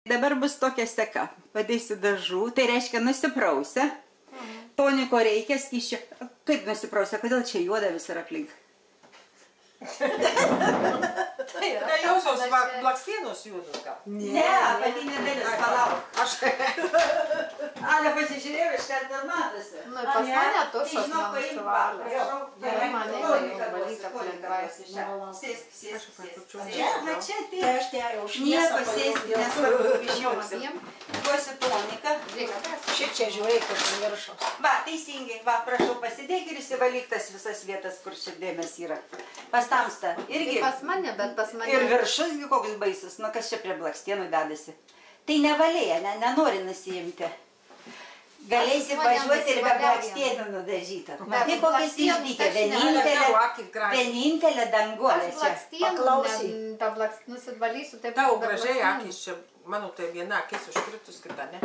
Dabar bus tokia seka. Padėsiu dažų, tai reiškia nusiprausia. Toniko reikia, skysčio. Kaip nusiprausia, kodėl čia juoda visur aplink? Tai jausios blakstienos juodos gal? Ne, apatinė dalis, palauk. Ale pasižiūrėjau, iš karto matosi. Nu, pas mane tušas nenusivalė. Sėsk. Va čia tai nieko sėsk, nesvarbu, išjungsim. Duosiu toniką. Šičia žiūrėk, kur viršaus. Va, teisingai, va, prašau, pasidėk ir įsivalyk tas visas vietas, kur čia dėmes yra. Pastamsta, irgi. Pas mane, bet pas mane. Ir viršus, koks baisus, nu kas čia prie blakstienų dedasi. Tai nevalėja, nenori nusiimti. Galėsi važiuoti ir be blakstienų nudažytą. Matai, kokias išdykė, vienintelė danguolė čia. Paklausyk. Nusivalysiu, taip. Tau gražiai akis čia, mano tai viena akis užkritus, kita ne.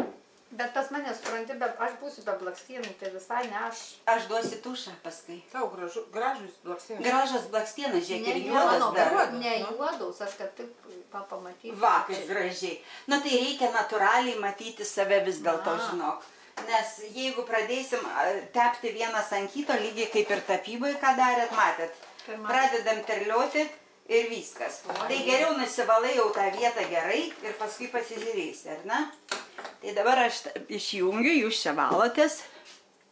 Bet pas mane, supranti, aš būsiu be blakstienų, tai visai ne aš. Aš duosiu tušą paskui. Tau gražus blakstienas. Gražas blakstienas, žiūrėk, ir juodas dar. Ne juodaus, aš kad taip pamatysiu. Va, kaip gražiai. Nu tai reikia natūraliai matyti save vis dėlto, žinok. Nes jeigu pradėsim tepti vienas ant kito, lygiai kaip ir tapyboje, ką darėt, matėt. Pradedam terlioti ir viskas. Tai geriau nusivalai jau tą vietą gerai ir paskui pasižiūrėsi, ar ne? Tai dabar aš išjungiu, jūs čia valotės.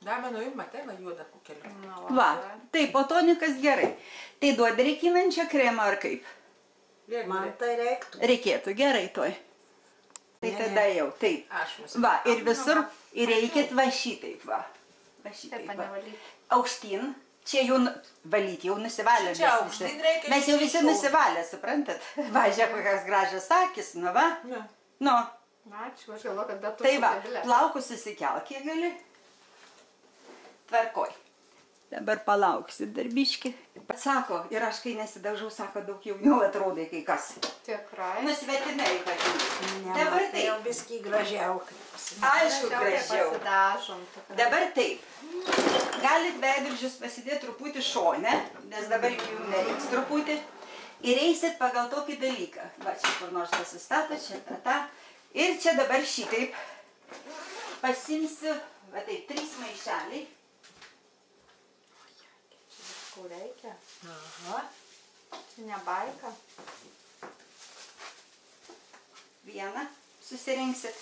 Da, mano ir matė, va juoda kukeliu. Va, taip, o tonikas gerai. Tai duodi reikinančią kremą ar kaip? Man tai reiktų. Reikėtų, gerai toj. Tai tada jau, taip. Va, ir visur, ir reikėt va šitaip, va. Va šitaip, va. Aukštyn, čia jau valyti, jau nusivalė. Čia aukštyn reikia. Mes jau visi nusivalė, suprantat? Va, žiūrėk, kokias gražios akis, nu va. Nu. Ačiū, aš galvoju, kad bet tu tai va, plaukus susikelk, kiek gali. Tvarkoj. Dabar palauksit darbiški. Sako, ir aš kai nesidažau, sako, daug jauniau atrodai kai kas. Tikrai. Nusvetimai ypatingai. Dabar taip. Jau biskį gražiau. Aišku, gražiau. Dabar taip. Galit veidrodžius pasidėti truputį šone, nes dabar jų nereiks truputį. Ir eisit pagal tokį dalyką. Va, čia kur nors pasistato, čia tą. Ir čia dabar šitaip pasimsiu, va taip, 3 maišeliai. Kur reikia? Aha. Čia ne baika. Vieną susirinksit.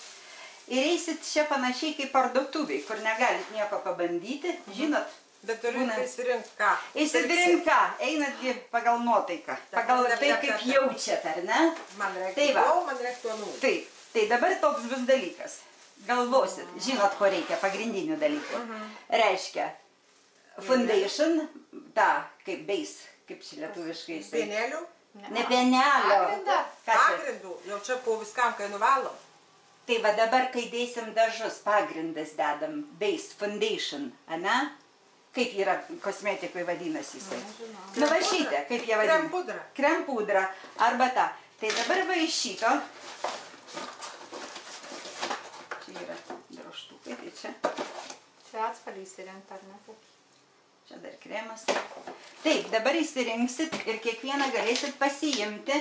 Ir eisit čia panašiai kaip parduotuviai, kur negalit nieko pabandyti, žinot. Bet turiu įsirinkti ką? Įsirinkti ką? Einatgi pagal nuotaiką. Pagal tai, kaip jaučiat, ar ne? Man reiktų anų. Taip. Tai dabar toks bus dalykas. Galvosit, žinot, ko reikia, pagrindinių dalykų. Reiškia, foundation, ta, kaip base, kaip čia lietuviškai jisai. Pienelių? Ne pienelio. Pagrindų, jau čia po viskam, kai nuvalom. Tai va dabar, kai dėsim dažus, pagrindas dedam, base, foundation, ane? Kaip yra kosmetikui vadinasi jisai. Nu va šitą, kaip jie vadina. Krempudra. Krempudra, arba ta. Tai dabar va iš šito. Yra drožtukai, tai čia. Čia atspalį įsirinkti, ar ne? Čia dar kremas. Taip, dabar įsirinksit ir kiekvieną galėsit pasiimti.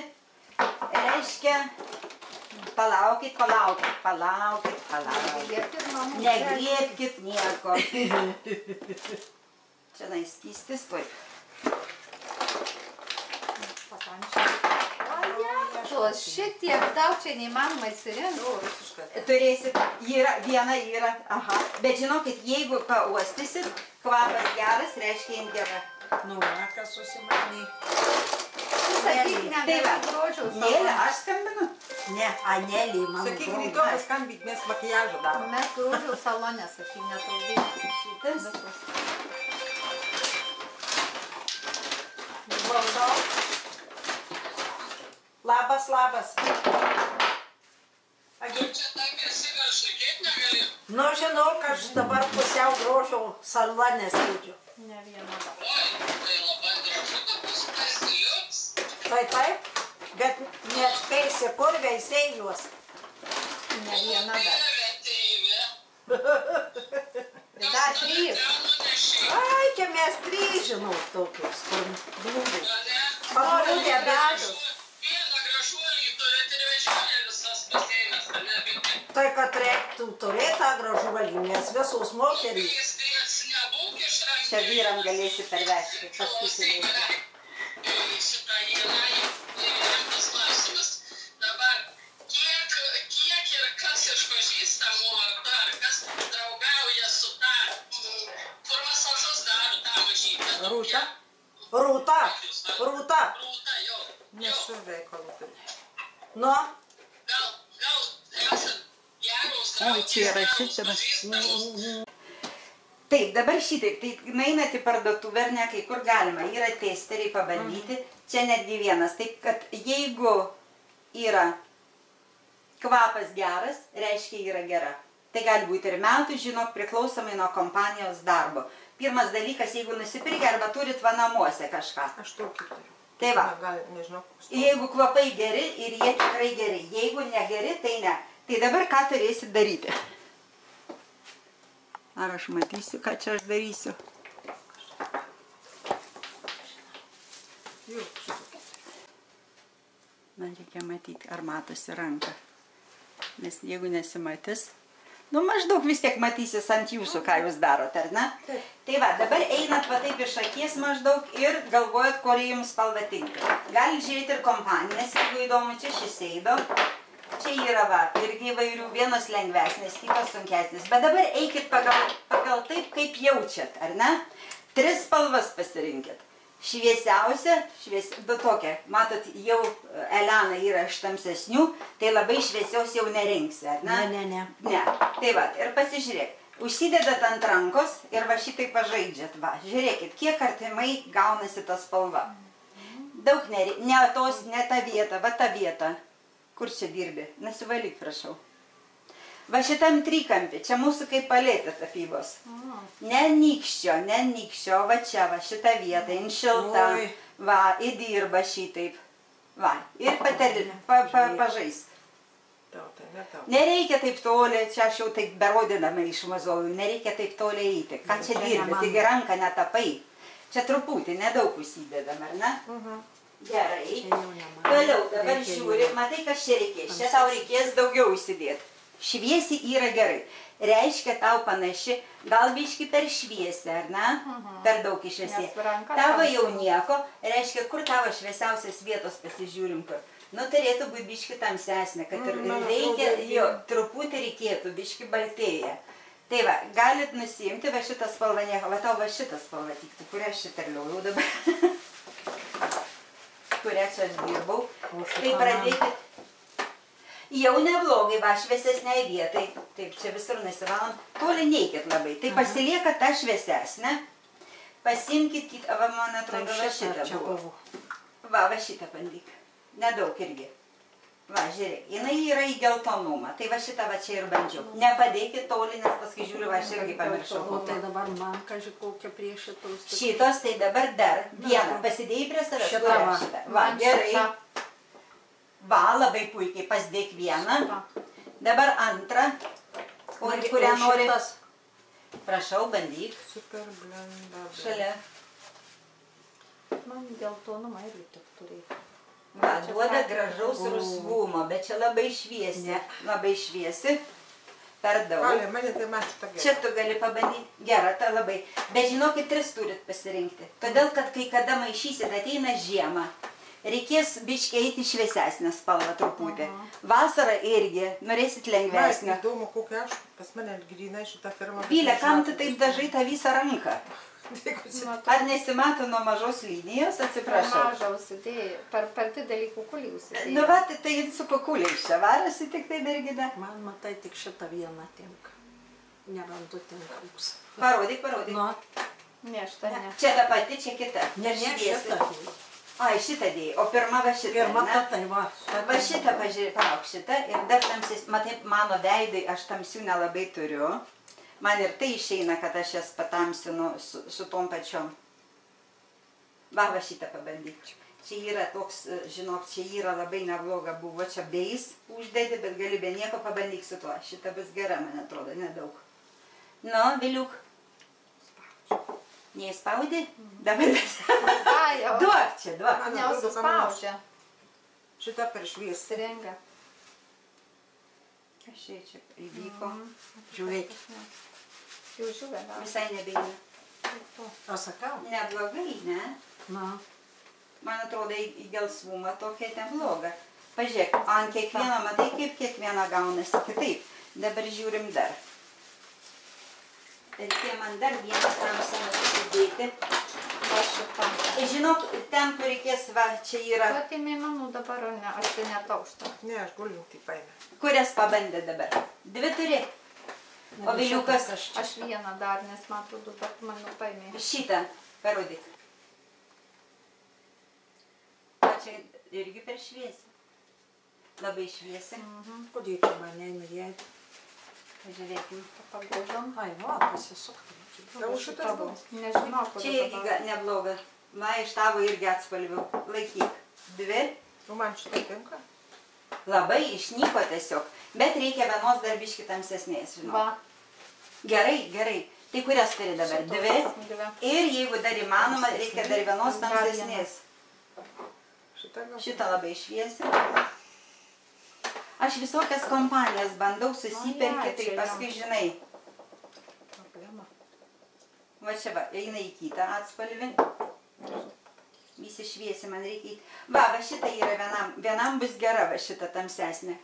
Reiškia, palaukit. Negriebkit nieko. Čia naistystis, tuoj. Šitiek daug čia neįmanoma įsirinkti. Turėsit, viena yra, aha. Bet žinokit, jeigu pauostysit, kvapas geras, reiškia jin gera. Nu, kas susimanė. Sakyk, negali grožiaus. Nėlė, aš skambinu? Ne, Anelį, mano Sakyk, draugą. rytoj paskambink, mes makijažą darom. Mes grožiaus salonė, sakyk, netrukdyti. Šitas. Valdau. Labas. Nu, žinau, kad aš dabar pusiau grožio salone sėdžiu. Ne viena. Taip, bet neatspėsi, kur veisėjai juos. Ne viena dar. Dar 3. Ai, čia mes 3, žinau, tokius, kur blūdus. Noriu gražus. Vieną gražuolį turėt ir vežionį visas baseinas, ar ne? Tai, kad reiktų turėti tą gražuolį, nes visos moterys. Čia vyram galėsi pervežti, paskutinį. Šitą yra rimtas klausimas. Dabar, kiek ir kas iš pažįstamų dar, kas draugauja su ta, kur masažus daro tą mažytę. Rūta? Rūta, Rūta. Rūta, jo. Nesu reikalų turiu. Nu, Gal esat geros Oi, čia yra šitas. Taip, dabar šitaip, tai nueinat į parduotuvę ar ne, kai kur galima, yra testeriai pabandyti, čia netgi vienas, taip kad jeigu yra kvapas geras, reiškia yra gera. Tai gali būti ir metų, žinok, priklausomai nuo kompanijos darbo. Pirmas dalykas, jeigu nusipirkę arba turit va namuose kažką. Aš tokį turiu. Tai va, Gal, nežinau, jeigu kvapai geri ir jie tikrai geri, jeigu negeri, tai ne. Tai dabar ką turėsit daryti? Ar aš matysiu, ką čia aš darysiu? Jau, Man reikia matyti, ar matosi ranka. Nes jeigu nesimatys, nu maždaug vis tiek matysis ant jūsų, ką jūs darot, ar ne? Tai va, dabar einat va taip iš akies maždaug ir galvojat, kuri jums spalva tinka. Galit žiūrėti ir kompanijas, jeigu įdomu, čia Šiseido. Čia yra va, irgi įvairių, vienos lengvesnės, kitos sunkesnės. Bet dabar eikit pagal taip, kaip jaučiat, ar ne? 3 spalvas pasirinkit. Šviesiausia, tokia, matot, jau Elena yra iš tamsesnių, tai labai šviesios jau nerinksi, ar ne? ne. Ne. Tai va, ir pasižiūrėk. Užsidedat ant rankos ir va šitai pažaidžiat. Va, žiūrėkit, kiek artimai gaunasi ta spalva. Daug nereikia, ne tos, ne ta vieta, va ta vieta. Kur čia dirbi? Nesivalyk, prašau. Va šitam trikampį, čia mūsų kaip paletė tapybos. Ne nykščio, va čia, va šitą vietą, in šilta. Oi. Va, įdirba šitaip. Va, ir pažaist. tau, tai ne tau. Nereikia taip toli, čia aš jau taip berodinama išmazoju, nereikia taip toli eiti. Ką čia dirbi, taigi ranką netapai. Čia truputį, nedaug užsidedam, ar ne? Gerai. Toliau, dabar žiūri, matai, kas čia reikės. Čia tau reikės daugiau užsidėti. Šviesi yra gerai. Reiškia, tau panaši, gal biški per šviesę, ar ne? Per daug išviesė. Tavo jau nieko, reiškia, kur tavo šviesiausias vietos pasižiūrim kur. Nu, turėtų būti biški tamsesnė, kad ir reikia, jo, truputį reikėtų, biški baltėja. Tai va, galit nusiimti, va šitą spalvą nieko, va tau va šitą spalvą tiktų, kurią aš šiterliau dabar. Kurią čia aš dirbau. Tai pradėkit. Jau neblogai, va, šviesesniai vietai. Taip, čia visur nesivalom. Toli neikit labai. Tai pasilieka tą šviesesnę. Pasimkit kitą, va, man atrodo, va šitą buvo. Va šitą bandyk. Nedaug irgi. Va, žiūrėk, jinai yra į geltonumą. Tai va šitą va čia ir bandžiau. Nepadėkit toli, nes paskui žiūriu, va aš irgi pamiršau. O tai dabar man, kažkai, kokia prie šitos. Šitos, tai dabar dar vieną. Pasidėjai prie savęs. Šitą. Va, gerai. Va, labai puikiai, pasidėk vieną. Dabar antrą. O kurią nori? Prašau, bandyk. Super blenda. Šalia. Man geltonumą irgi tik turėti. Va, duoda gražaus rusvumo, bet čia labai šviesi. Labai šviesi. Per daug. Valė, mane tai man šitą gerą. Čia tu gali pabandyti. Gerą, tai labai. Bet žinokit, 3 turit pasirinkti. Todėl, kad kai kada maišysit, ateina žiema. Reikės biškiai eiti šviesesnę spalvą truputį. Vasarą irgi, norėsit lengvesnę. Man įdomu, kokia aš, pas mane grynai šitą firmą. Vylė, kam tu taip dažai tą visą ranką? Ar nesimato nuo mažos linijos, atsiprašau? Mažą užsidėjai, per didelį kukulį užsidėjai. Nu va, tai su kukuliais čia varosi tik tai mergina. Man matai tik šitą vieną tinka. Nerandu tinkamus. Parodyk, parodyk. Nu, Ne, šitą ne. Čia ta pati, čia kita. ne Šviesi. šitą. Ai, šitą dėjai, o pirma va šitą. Pirma ne? tai va. Va šitą, pažiūrėk, palauk šitą ir dar tamsis, matai, mano veidai, aš tamsių nelabai turiu. Man ir tai išeina, kad aš jas patamsinu su tom pačiom. Va šitą pabandyk. Čia yra toks, žinok, čia yra labai nebloga, buvo čia beis uždėti, bet gali be nieko pabandyk su tuo. Šitą bus gera, man atrodo, nedaug. Nu, Viliuk. Neįspaudė? Dabar duok čia, duok. Neužsispaudžia. Šitą per šviesą. Sirenga. Kas čia įvyko? Žiūrėk. Jau žiūrė, gal. Visai nebeina. O sakau? Neblogai, ne? Na. Man atrodo, į gelsvumą tokia nebloga. Pažiūrėk, ant kiekvieno, matai, kaip kiekviena gaunasi kitaip. Dabar žiūrim dar. Reikia man dar vieną tamsiną susidėti. Va šitą. Žinok, ten, kur reikės, va, čia yra. Bet tai manau dabar, ar ne, aš tai netauštą. Ne, aš gulinti paėmė. Kurias pabandė dabar? Dvi turi. O Viliukas, Aš vieną dar, nes man atrodo, bet manau paėmė. šitą parodyk. O čia irgi per šviesį. Labai šviesi. Kodėl čia mane neįdėti? Pažiūrėkim. Pagūdom. Ai, nu, pasisukti. Gal šitas bus? Nežinau, kur Čia irgi nebloga. Va, iš tavo irgi atspalvių. Laikyk. Dvi. Nu, man šitą tinka. Labai išnyko tiesiog. Bet reikia vienos darbiški tamsesnės, žinau. Va. Gerai, gerai. Tai kurias turi dabar? Dvi. Dvi. Ir jeigu dar įmanoma, reikia dar vienos Dar tamsesnės. Šitą gal. Šitą labai šviesi. Aš visokias kompanijas bandau susiperki, tai čia paskui žinai. Problema. Va čia va, eina į kitą atspalvį. Visi šviesi man reikia. Va, va šita yra vienam. Vienam bus gera va šita tamsesnė.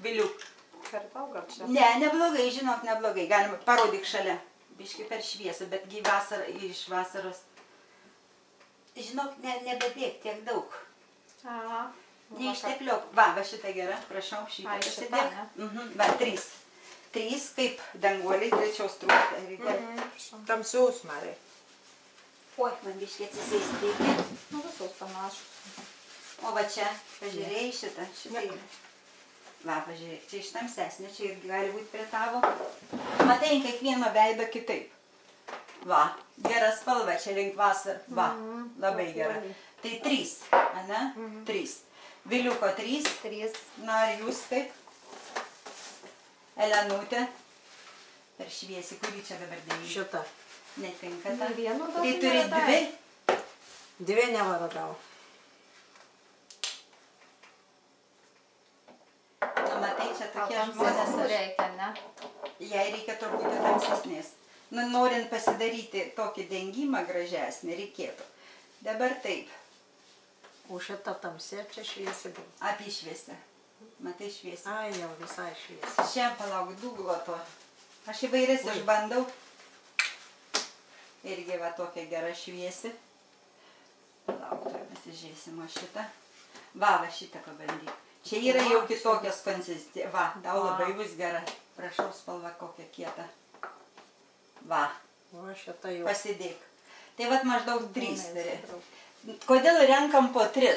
Viliuk. Per daug gal čia? Ne, neblogai, žinok, neblogai. Galima, parodyk šalia. Biški per šviesą, betgi vasara, iš vasaros. Žinok, nebedėk tiek daug. Aha. Neištepliok. Va, va šita gera, prašau, šitą Ai, šita, pasidėk. ne? Va, 3. 3 kaip danguoliai, trečios trūksta. Tamsiaus, Marija. Oi, man biški atsisėsti reikia. Nu, visus panašus. O va čia, pažiūrėjai šitą, šitą yra. Va, pažiūrėk, čia iš tamsesnė, čia irgi gali būti prie tavo. Matai, kiekvieno veido kitaip. Va, gera spalva, čia link vasar. Va, labai gera. Tai 3, ane? 3. Viliuko 3. 3. Na, ar jūs kaip? Elenutė. Per šviesi, kurį čia dabar dėjai? Šitą. Netinka ta. Nei vieno daug Tai turi neradai. 2. 2 nevaradau. Nu, matai, čia tokie Tamsesnių žmonės. reikia, ne? Jai reikia truputį tamsesnės. Nu, norint pasidaryti tokį dengimą gražesnį, reikėtų. Dabar taip, O šitą tamsė čia šviesi buvo. apišviesę. Matai šviesę. Ai, jau visai šviesi. Šiandien palauk duglo to. Aš įvairias išbandau. Irgi va tokia gera šviesi. Palauk, tuoj pasižiūrėsim o šitą. Va, va šitą pabandyk. Čia yra jau kitokios konsistencijos. Va, tau labai bus gera. Prašau, spalva kokia kieta. Va, O šitą jau. pasidėk. Tai vat maždaug 3 turi. Kodėl renkam po 3?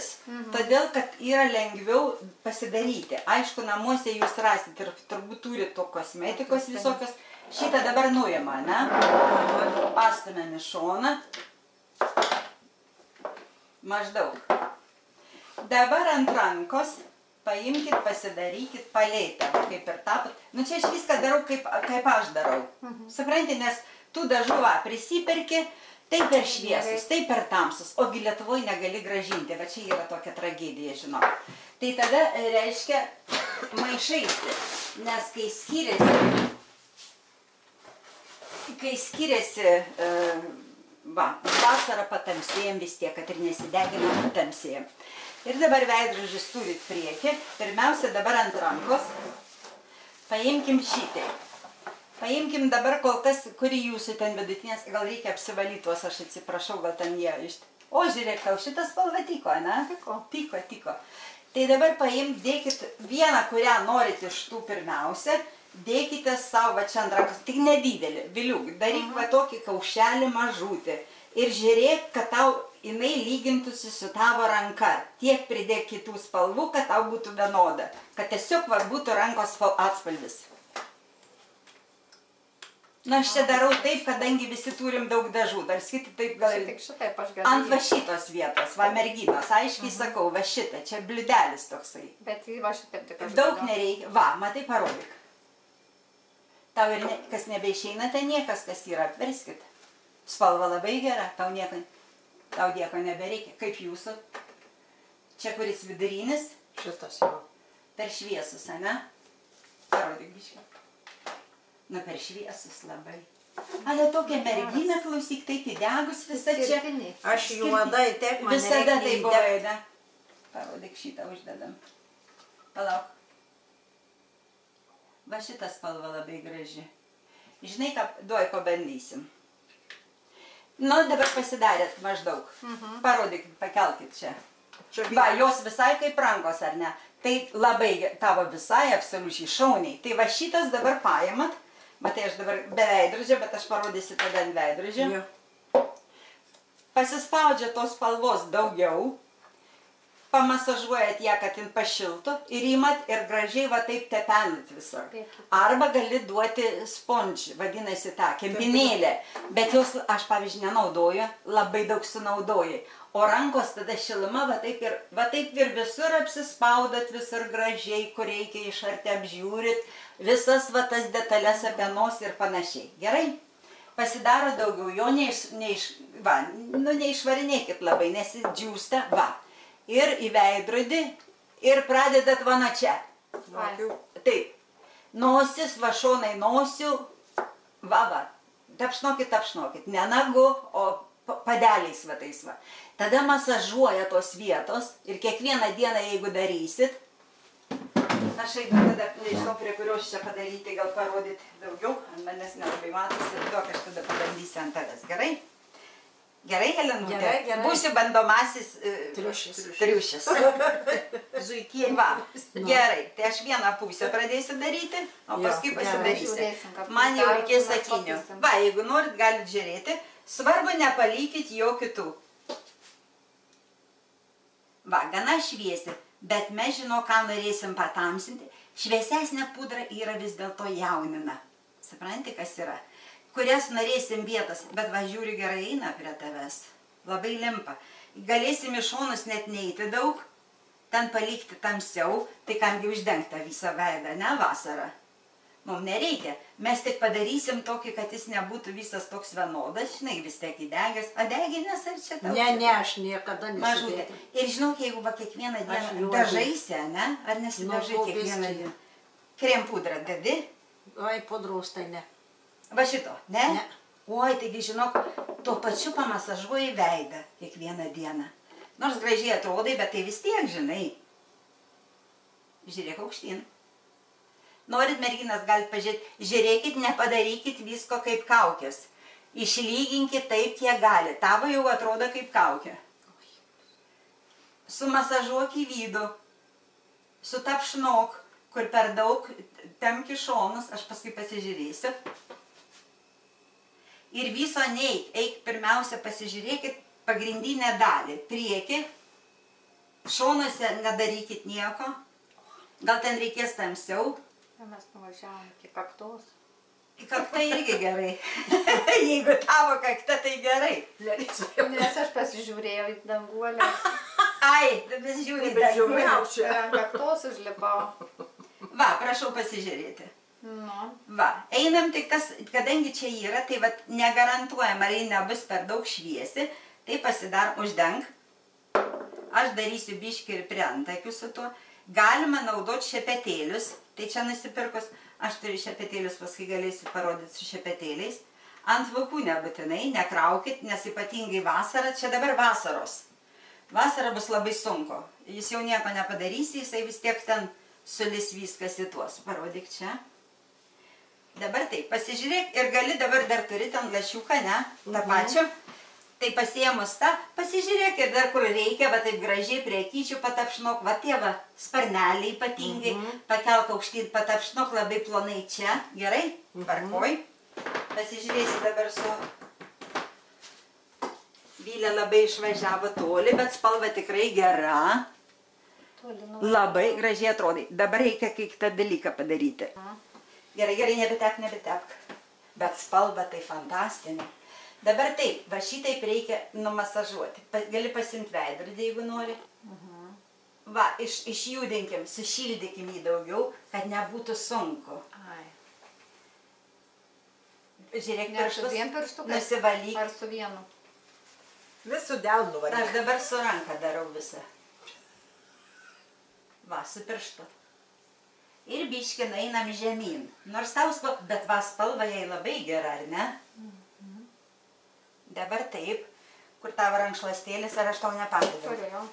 Todėl, kad yra lengviau pasidaryti. Aišku, namuose jūs rasit ir turbūt turit to kosmetikos visokios. Šitą dabar nuima, ne? Pastumėm į šoną. Maždaug. Dabar ant rankos paimkit, pasidarykit paleitą, kaip ir tapot. Nu čia aš viską darau, kaip aš darau. Supranti, nes tu dažų va, prisiperki, tai per šviesus, tai per tamsus, ogi Lietuvoje negali gražinti, va čia yra tokia tragedija, žinau. Tai tada reiškia maišaisi, nes kai skiriasi, va, vasarą patamsėjom vis tiek, kad ir nesideginam, patamsėjom. Ir dabar veidrodžius turit priekį, pirmiausia dabar ant rankos, paimkim šitai. Paimkim dabar kol kas, kuri jūsų ten vidutinės, gal reikia apsivalyti tuos, aš atsiprašau, gal ten jie iš... O, žiūrėk, tau šitas spalva tiko, ne? Tiko. Tai dabar dėkit vieną, kurią norit iš tų pirmiausia, dėkite savo va čia ant rankos, tik nedidelį, Viliuk, daryk va tokį kaušelį mažutį ir žiūrėk, kad tau jinai lygintųsi su tavo ranka. Tiek pridėk kitų spalvų, kad tau būtų vienoda, kad tiesiog va būtų rankos atspalvis. Na, aš čia darau taip, kadangi visi turim daug dažų, dar skiti taip gal ir... Tik šitaip aš galiu. Ant va šitos vietos, va merginos, aiškiai sakau, va šitą, čia bliudelis toksai. Bet va šitaip tik aš Daug galiu. nereikia, va, matai, parodyk. Tau ir kas nebeišeina, tai niekas, kas yra, apverskit. Spalva labai gera, tau nieko nebereikia. Kaip jūsų? Čia kuris vidurinis? Šitas jau. Per šviesus, ane? Parodyk biškį. Nu, per šviesus labai. Ale tokia mergina, klausyk, taip įdegus visą čia. Skirtiniai. Aš juodai taip man Visada nereikia tai buvo, įdegt. ne? Parodyk, šitą uždedam. Palauk. Va šita spalva labai graži. Žinai, ką, duoj pabandysim. Nu, dabar pasidarėt maždaug. Parodyk, pakelkit čia. Čia Va, jos visai kaip rankos, ar ne? Tai labai tavo visai absoliučiai šauniai. Tai va šitas dabar paimat. Matai, aš dabar be veidrodžio, bet aš parodysiu tada ant veidrodžio. Jo. Pasispaudžia tos spalvos daugiau. Pamasažuojat ją, kad jin pašiltų. Ir imat ir gražiai va taip tepenat visur. Arba gali duoti sponge, vadinasi tą, kempinėlę. Bet jos, aš pavyzdžiui, nenaudoju, labai daug sunaudojai. O rankos tada šiluma, va taip ir visur apsispaudot, visur gražiai, kur reikia iš arti apžiūrit, visas va tas detalės apie nosį ir panašiai. Gerai? Pasidaro daugiau, jo neišvarinėkit labai, nes jis džiūsta, va. Ir į veidrodį, ir pradedat va nuo čia. Taip. Nosis, va šonai nosių, va. Tapšnokit, ne nagu, o padeliais va tais va. Tada masažuoja tos vietos ir kiekvieną dieną, jeigu darysit, aš einu tada, nežinau, prie kurios čia padaryti, gal parodyti daugiau, ant manęs nelabai matosi, duok aš tada pabandysiu ant tavęs, gerai? Gerai, Helenutė? Gerai. Būsiu bandomasis triušis. Zuikienė. Va, gerai, tai aš vieną pusę pradėsiu daryti, o paskui pasidarysiu. Man jau reikės sakinių. Va, jeigu norit, galit žiūrėti. Svarbu nepalikit jo kitų. Va, gana šviesi, bet mes žinau, ką norėsim patamsinti. Šviesesnė pudra yra vis dėlto jaunina. Supranti, kas yra? Kurias norėsim vietas, bet va, žiūri, gerai eina prie tavęs. Labai limpa. Galėsim iš šonus net neiti daug, ten palikti tamsiau, tai kamgi uždengta visą veidą, ne vasarą. Mums nereikia. Mes tik padarysim tokį, kad jis nebūtų visas toks vienodas, žinai, vis tiek įdegęs. A deginės ar čia tau? Ne, aš niekada Mažutė. nesudėti. Ir žinau, jeigu va kiekvieną dieną juodai. dažaisi, ne? Ar nesidažai Nu, kiekvieną biskį. dieną? Krem pudrą dedi? Oi, pudros tai ne. Va šito, ne? Ne. Oi, taigi žinok, tuo pačiu pamasažuoji veidą kiekvieną dieną. Nors gražiai atrodai, bet tai vis tiek, žinai. Žiūrėk aukštyn. Norit merginas, galite pažiūrėti. Žiūrėkit, nepadarykit visko kaip kaukės. Išlyginkit taip, kiek gali. Tavo jau atrodo kaip kaukė. Sumasažuok į vidų. Sutapšnok, kur per daug temki šonus, aš paskui pasižiūrėsiu. Ir viso neik. Eik pirmiausia pasižiūrėkit pagrindinę dalį. Priekį. Šonuose nedarykit nieko. Gal ten reikės tamsiau. Mes nuvažiavom iki kaktos. Kakta irgi gerai. Jeigu tavo kakta, tai gerai. Nes aš pasižiūrėjau į danguolę. Ai, pasižiūrė į danguolę. Ir ant kaktos užlipau. Va, prašau pasižiūrėti. Nu. Va, einam tik tas, kadangi čia yra, tai va, negarantuojam, ar jį nebus per daug šviesi, tai pasidarom, uždenk. Aš darysiu biškį ir prie antakių su tuo. Galima naudoti šepetėlius, tai čia nusipirkus, aš turiu šepetėlius, paskui galėsiu parodyti su šepetėliais. Ant vokų nebūtinai, nekraukit, nes ypatingai vasarą, čia dabar vasaros. Vasara bus labai sunku, jis jau nieko nepadarysi, jisai vis tiek ten sulis viskas į tuos. Parodyk čia. Dabar taip, pasižiūrėk ir gali dabar dar turi ten lašiuką, ne, tą pačią. Tai pasiėmus tą, pasižiūrėk ir dar kur reikia, va taip gražiai prie akyčių patapšnok, va tie va sparneliai ypatingai, pakelk aukštyn, patapšnok labai plonai čia, gerai, tvarkoj. Pasižiūrėsi dabar su Vilė labai išvažiavo toli, bet spalva tikrai gera, labai gražiai atrodai. Dabar reikia kai kitą dalyką padaryti. Gerai, nebetepk, bet spalva tai fantastinė. Dabar taip, va šitaip reikia numasažuoti. Gali pasimti veidrodį, jeigu nori. Va, išjudinkim, sušildykim jį daugiau, kad nebūtų sunku. Žiūrėk, pirštus, nusivalyk. Ar su vienu? Visų delnų valyk. Aš dabar su ranka darau visą. Va, su pirštu. ir biškin einam žemyn. Nors tau bet va spalva jai labai gera, ar ne? Dabar taip, kur tavo rankšluostėlis, ar aš tau nepadėjau? Turėjau.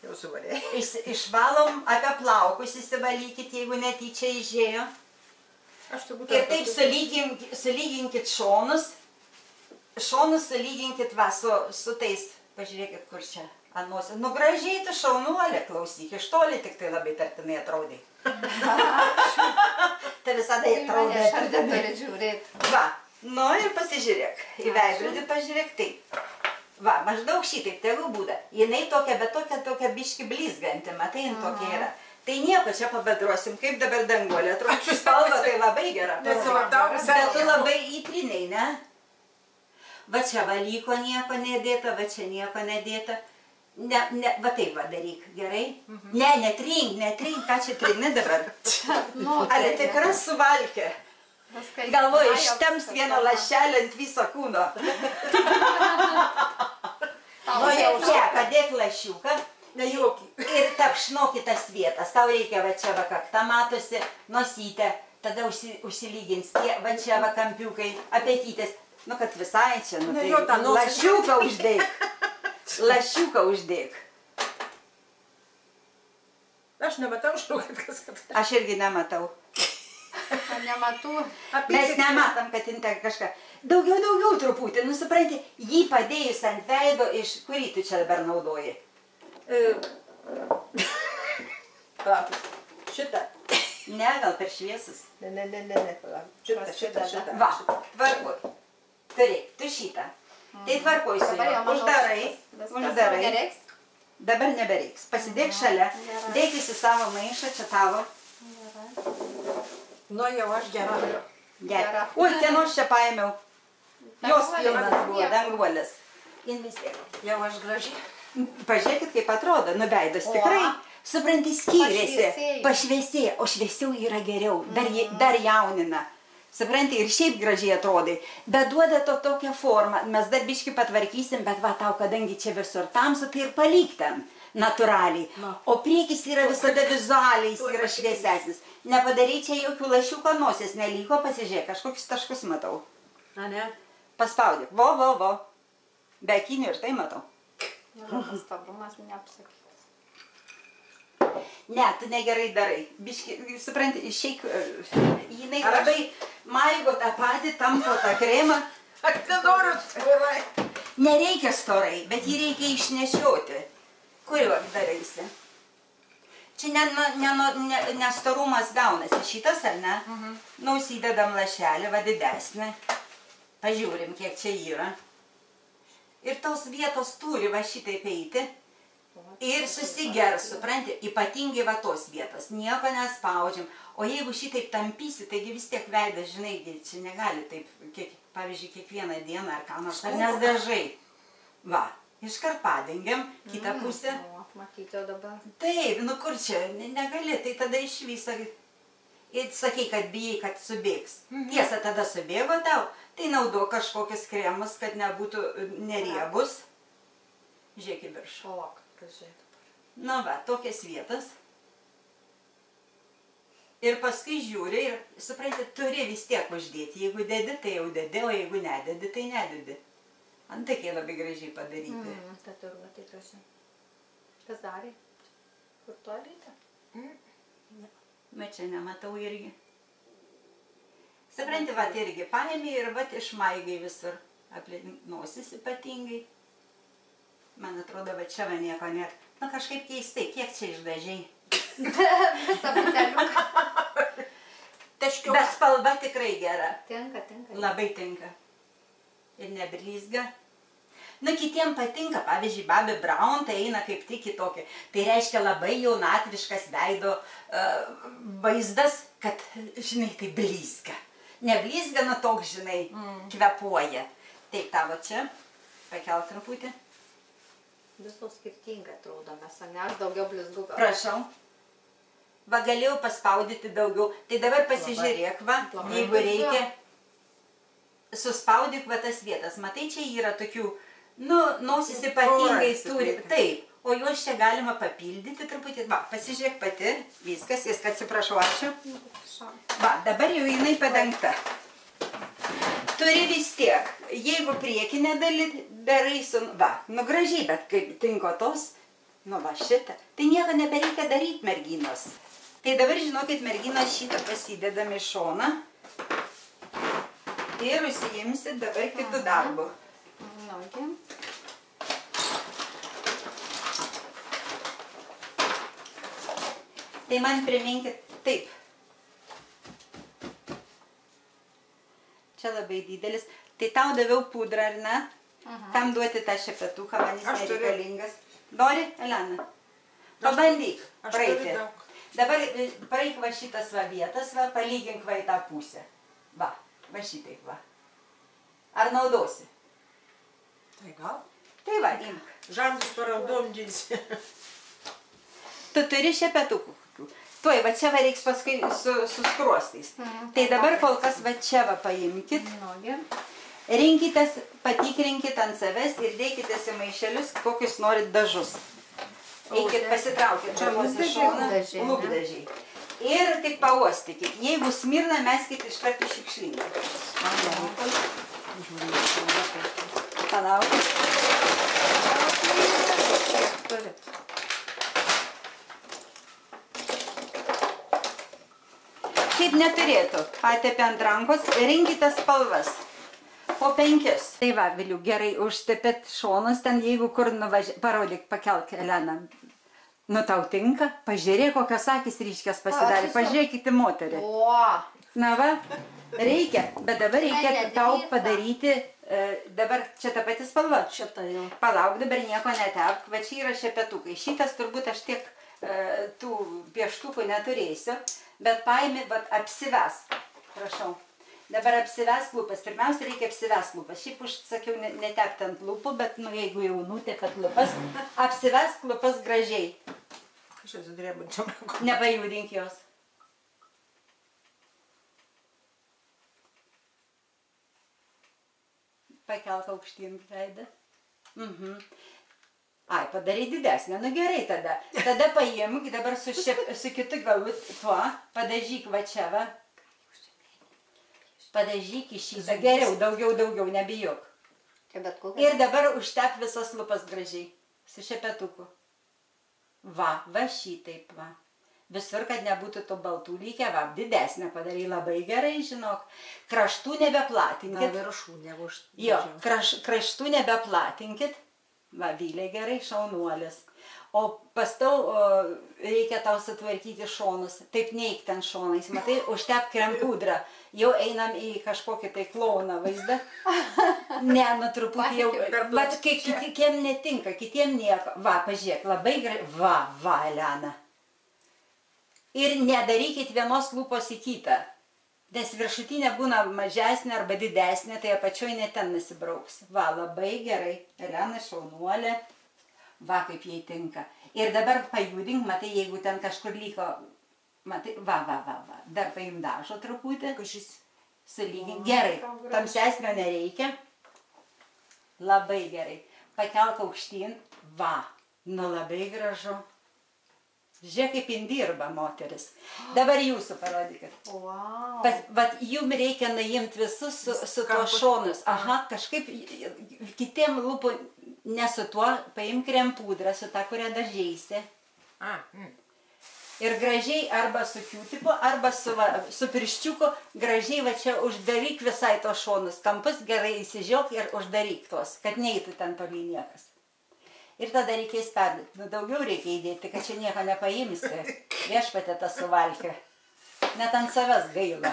Jau suvarė. Išvalom apie plaukus, įsivalykit, jeigu netyčia išėjo. Aš turbūt... Ir taip sulyginkit šonus. Šonus sulyginkit va su tais, pažiūrėkit, kur čia anuose. Nu gražiai tu šaunuolė, klausyk, iš toli tik tai labai tartinai atrodai. Tai visada atrodai tartinai. Turi žiūrėti. Va, nu ir pasižiūrėk, į veidrodį pažiūrėk taip. Va, maždaug šitaip, tegu būda. Jinai tokia, bet tokia biški blizganti, matai, jin tokia yra. Tai nieko, čia pabedruosim, kaip dabar danguolė, atrodo, spalva tai labai gera. Bet tu labai įtriniai, ne? Va čia valyko nieko nedėta, va čia nieko nedėta. Va taip va daryk, gerai? Ne, netrink, ką čia trini dabar? Ar tikras suvalkė? Galvoju, ištems vieną lašelį ant viso kūno. Nu jau čia, padėk lašiuką. Ir tapšnokit tas vietas. Tau reikia va čia va kakta matosi, nosytė, tada užsilygins tie, va čia va kampiukai, apetytės. Nu, kad visai čia, nu tai lašiuką uždėk. Lašiuką uždėk. Aš nematau, žinokit, kas kad... Aš irgi nematau. Nematau. Mes nematom, kad jin ten kažką. Daugiau truputį, nu supranti, jį padėjus ant veido iš... Kurį tu čia dabar naudoji? Šitą. Ne, gal per šviesus. Ne, šitą. Va, tvarkoj. Turėk, tu šitą. Tai tvarkoj su juo. Uždarai. Dabar nebereiks. Pasidėk šalia. Dėkis į savo maišą, čia tavo. Nu jau aš gera. Gera. Ui, kieno aš čia paėmiau. Jos pilnas buvo, danguolės. In vis tiek. Jau aš gražiai. Pažiūrėkit, kaip atrodo, nu veidas tikrai, supranti, skyrėsi, pašviesė, o šviesiau yra geriau, dar jaunina. Supranti, ir šiaip gražiai atrodai, bet duoda to tokią formą, mes dar biškį patvarkysim, bet va tau, kadangi čia visur tamsu, tai ir palik ten, natūraliai. O priekis yra visada vizualiai, jis yra šviesesnis. Nepadarai čia jokių lašiuko, nosies neliko, pasižiūrėk, kažkokius taškus matau. Na ne? Paspaudyk, vo. Be akinių ir tai matau. Pastabumas neapsakytas. Ne, tu negerai darai. Biški, supranti, išeik, jinai labai maigo tą patį, tampo tą kremą. Aš nenoriu storai. Nereikia storai, bet jį reikia išnešioti. Kuriuo daraisi? Čia nestorumas gaunasi. Šitas, ar ne? Nu, įsidedam lašelį, va didesnį. Pažiūrim, kiek čia yra. Ir tos vietos turi va šitaip eiti ir susigers, supranti, ypatingai va tos vietos, nieko nespaudžiam. O jeigu šitaip tampysi, taigi vis tiek veidas, žinai, čia negali taip, pavyzdžiui, kiekvieną dieną ar ką nors, ar nes dažai. Va, iškart padengiam, kitą pusę. Matyti dabar. Taip, nu kur čia, negali, tai tada iš viso. Ir sakai, kad bijai, kad subėgs. Tiesa, tada subėgo tau, tai naudok kažkokius kremus, kad nebūtų neriebus. Žiūrėk į viršų. Na va, tokias vietas. Ir paskui žiūri ir, supranti, turi vis tiek uždėti. Jeigu dedi, tai jau dedi, o jeigu nededi, tai nededi. Antakiai labai gražiai padaryti. Tai turbūt tai gražiai. Kas darė? Kur tualetė? Bet čia nematau irgi. Supranti, va, irgi paėmė ir va, išmaigai visur. Aplink nosis ypatingai. Man atrodo, va, čia va nieko net. Nu, kažkaip keistai, kiek čia išdažiai? Visą buteliuką. Bet spalva tikrai gera. Tinka. Labai tinka. Ir neblizga. Nu, kitiem patinka, pavyzdžiui, Bobbi Brown, tai eina kaip tik kitokį. Tai reiškia labai jaunatviškas veido vaizdas, kad, žinai, tai blizga. Neblizga, nu toks, žinai, kvepuoja. Taip, tavo čia, pakelk truputį. Visos skirtingai atrodo, mes, ne, aš daugiau blizgu. Prašau. Va, galėjau paspaudyti daugiau. Tai dabar pasižiūrėk, va, jeigu reikia, suspaudyk va tas vietas. Matai, čia yra tokių, nu, nosis ypatingai turi, taip, O juos čia galima papildyti truputį. Va, pasižiūrėk pati, viskas, atsiprašau, ačiū. Va, dabar jau jinai padengta. Turi vis tiek, jeigu priekinę dalį darai su, va, nu gražiai, bet kaip tinko tos, nu va šitą, tai nieko nebereikia daryti, merginos. Tai dabar žinokit, merginos šitą pasidedam į šoną ir užsiimsit dabar kitų darbų. Nogi. Tai man priminkit, taip. Čia labai didelis. Tai tau daviau pudrą, ar ne? Kam duoti tą šepetuką, man jis nereikalingas. Nori, Elena? Pabandyk praeiti. Dabar praeik va šitas va vietas, va, palygink va į tą pusę. Va šitaip va. Ar naudosi? Tai gal? Tai va, imk. Žandus paraudom džinsi. Tu turi šepetukų. Tuoj, va čia va reiks paskui su skruostais. Tai dabar kol kas va čia va paimkit. Nogi. Rinkitės, patikrinkit ant savęs ir dėkitės į maišelius, kokius norit dažus. Eikit, pasitraukit žavos į šoną, lūpdažiai. Ir tik pauostykit. Jeigu smirna, meskit iš karto šiukšlinį. Palaukit. Šiaip neturėtų. Patepė ant rankos, rinkite spalvas. Po 5. Tai va, Viliu, gerai, užtepėt šonus ten, jeigu kur nuvažiuoji. Parodyk, pakelk, Elena. Nu, tau tinka? Pažiūrėk, kokios akys ryškios pasidarė. Pažiūrėkit į moterį. Na va, reikia. Bet dabar reikia tau padaryti. Dabar čia ta pati spalva. Šitą jau. Palauk, dabar nieko netepk. Va čia yra šepetukai. Šitas turbūt aš tiek tų pieštukų neturėsiu. Bet paimi, vat, apsivesk. Prašau. Dabar apsivesk lūpas. Pirmiausia, reikia apsivesk lūpas. Šiaip užsakiau netepti ant lūpų, bet nu, jeigu jau nutepėt lūpas, apsivesk lūpas gražiai. Kažkas sudrėbančiam rankom. Nepajudink jos. Pakelk aukštyn veidą. Ai, padarai didesnę, nu gerai tada. Tada paimk, dabar su kitu galu tuo, padažyk va čia va. Padažyk į šitą. Geriau, daugiau, nebijok. Ir dabar užtep visas lūpas gražiai. Su šepetuku. Va šitaip va. Visur, kad nebūtų to baltų lygia, va, didesnę padarai labai gerai, žinok. Kraštų nebeplatinkit. Gal viršūnė už... Jo, kraštų nebeplatinkit. Va, Vylė gerai, šaunuolis. O pastau reikia tau sutvarkyti šonus. Taip neik ten šonais. Matai, užtep krem pudrą. Jau einam į kažkokį tai klouną vaizdą. Ne, nu truputį jau... Bet kitiem netinka, kitiem nieko. Va, pažiūrėk, labai gerai. Va, Elena. Ir nedarykit vienos lūpos į kitą. Nes viršutinė būna mažesnė arba didesnė, tai apačioj net ten nesibrauks. Va, labai gerai. Elena šaunuolė. Va, kaip jai tinka. Ir dabar pajudink, matai, jeigu ten kažkur liko, matai, va. Dar paim dažo truputį. Sulygink. Gerai. Tamsesnio nereikia. Labai gerai. Pakelk aukštyn. Va. Nu, labai gražu. Žiūrėk, kaip jin dirba, moteris. Dabar jūsų parodykit. Vat jum reikia nuimti visus su tuo šonus. Aha, kažkaip kitiem lūpų ne su tuo, paim krem pudrą, su ta, kurią dažeisi. Ir gražiai arba su Q-tipu, arba su pirščiuku, gražiai va čia uždaryk visai tos šonus. Kampus gerai įsižiok ir uždaryk tos, kad neįtų ten toli niekas. Ir tada reikės perdėti. Nu, daugiau reikia įdėti, kad čia nieko nepaimsi. Viešpatė tą suvalkė. Net ant savęs gaila.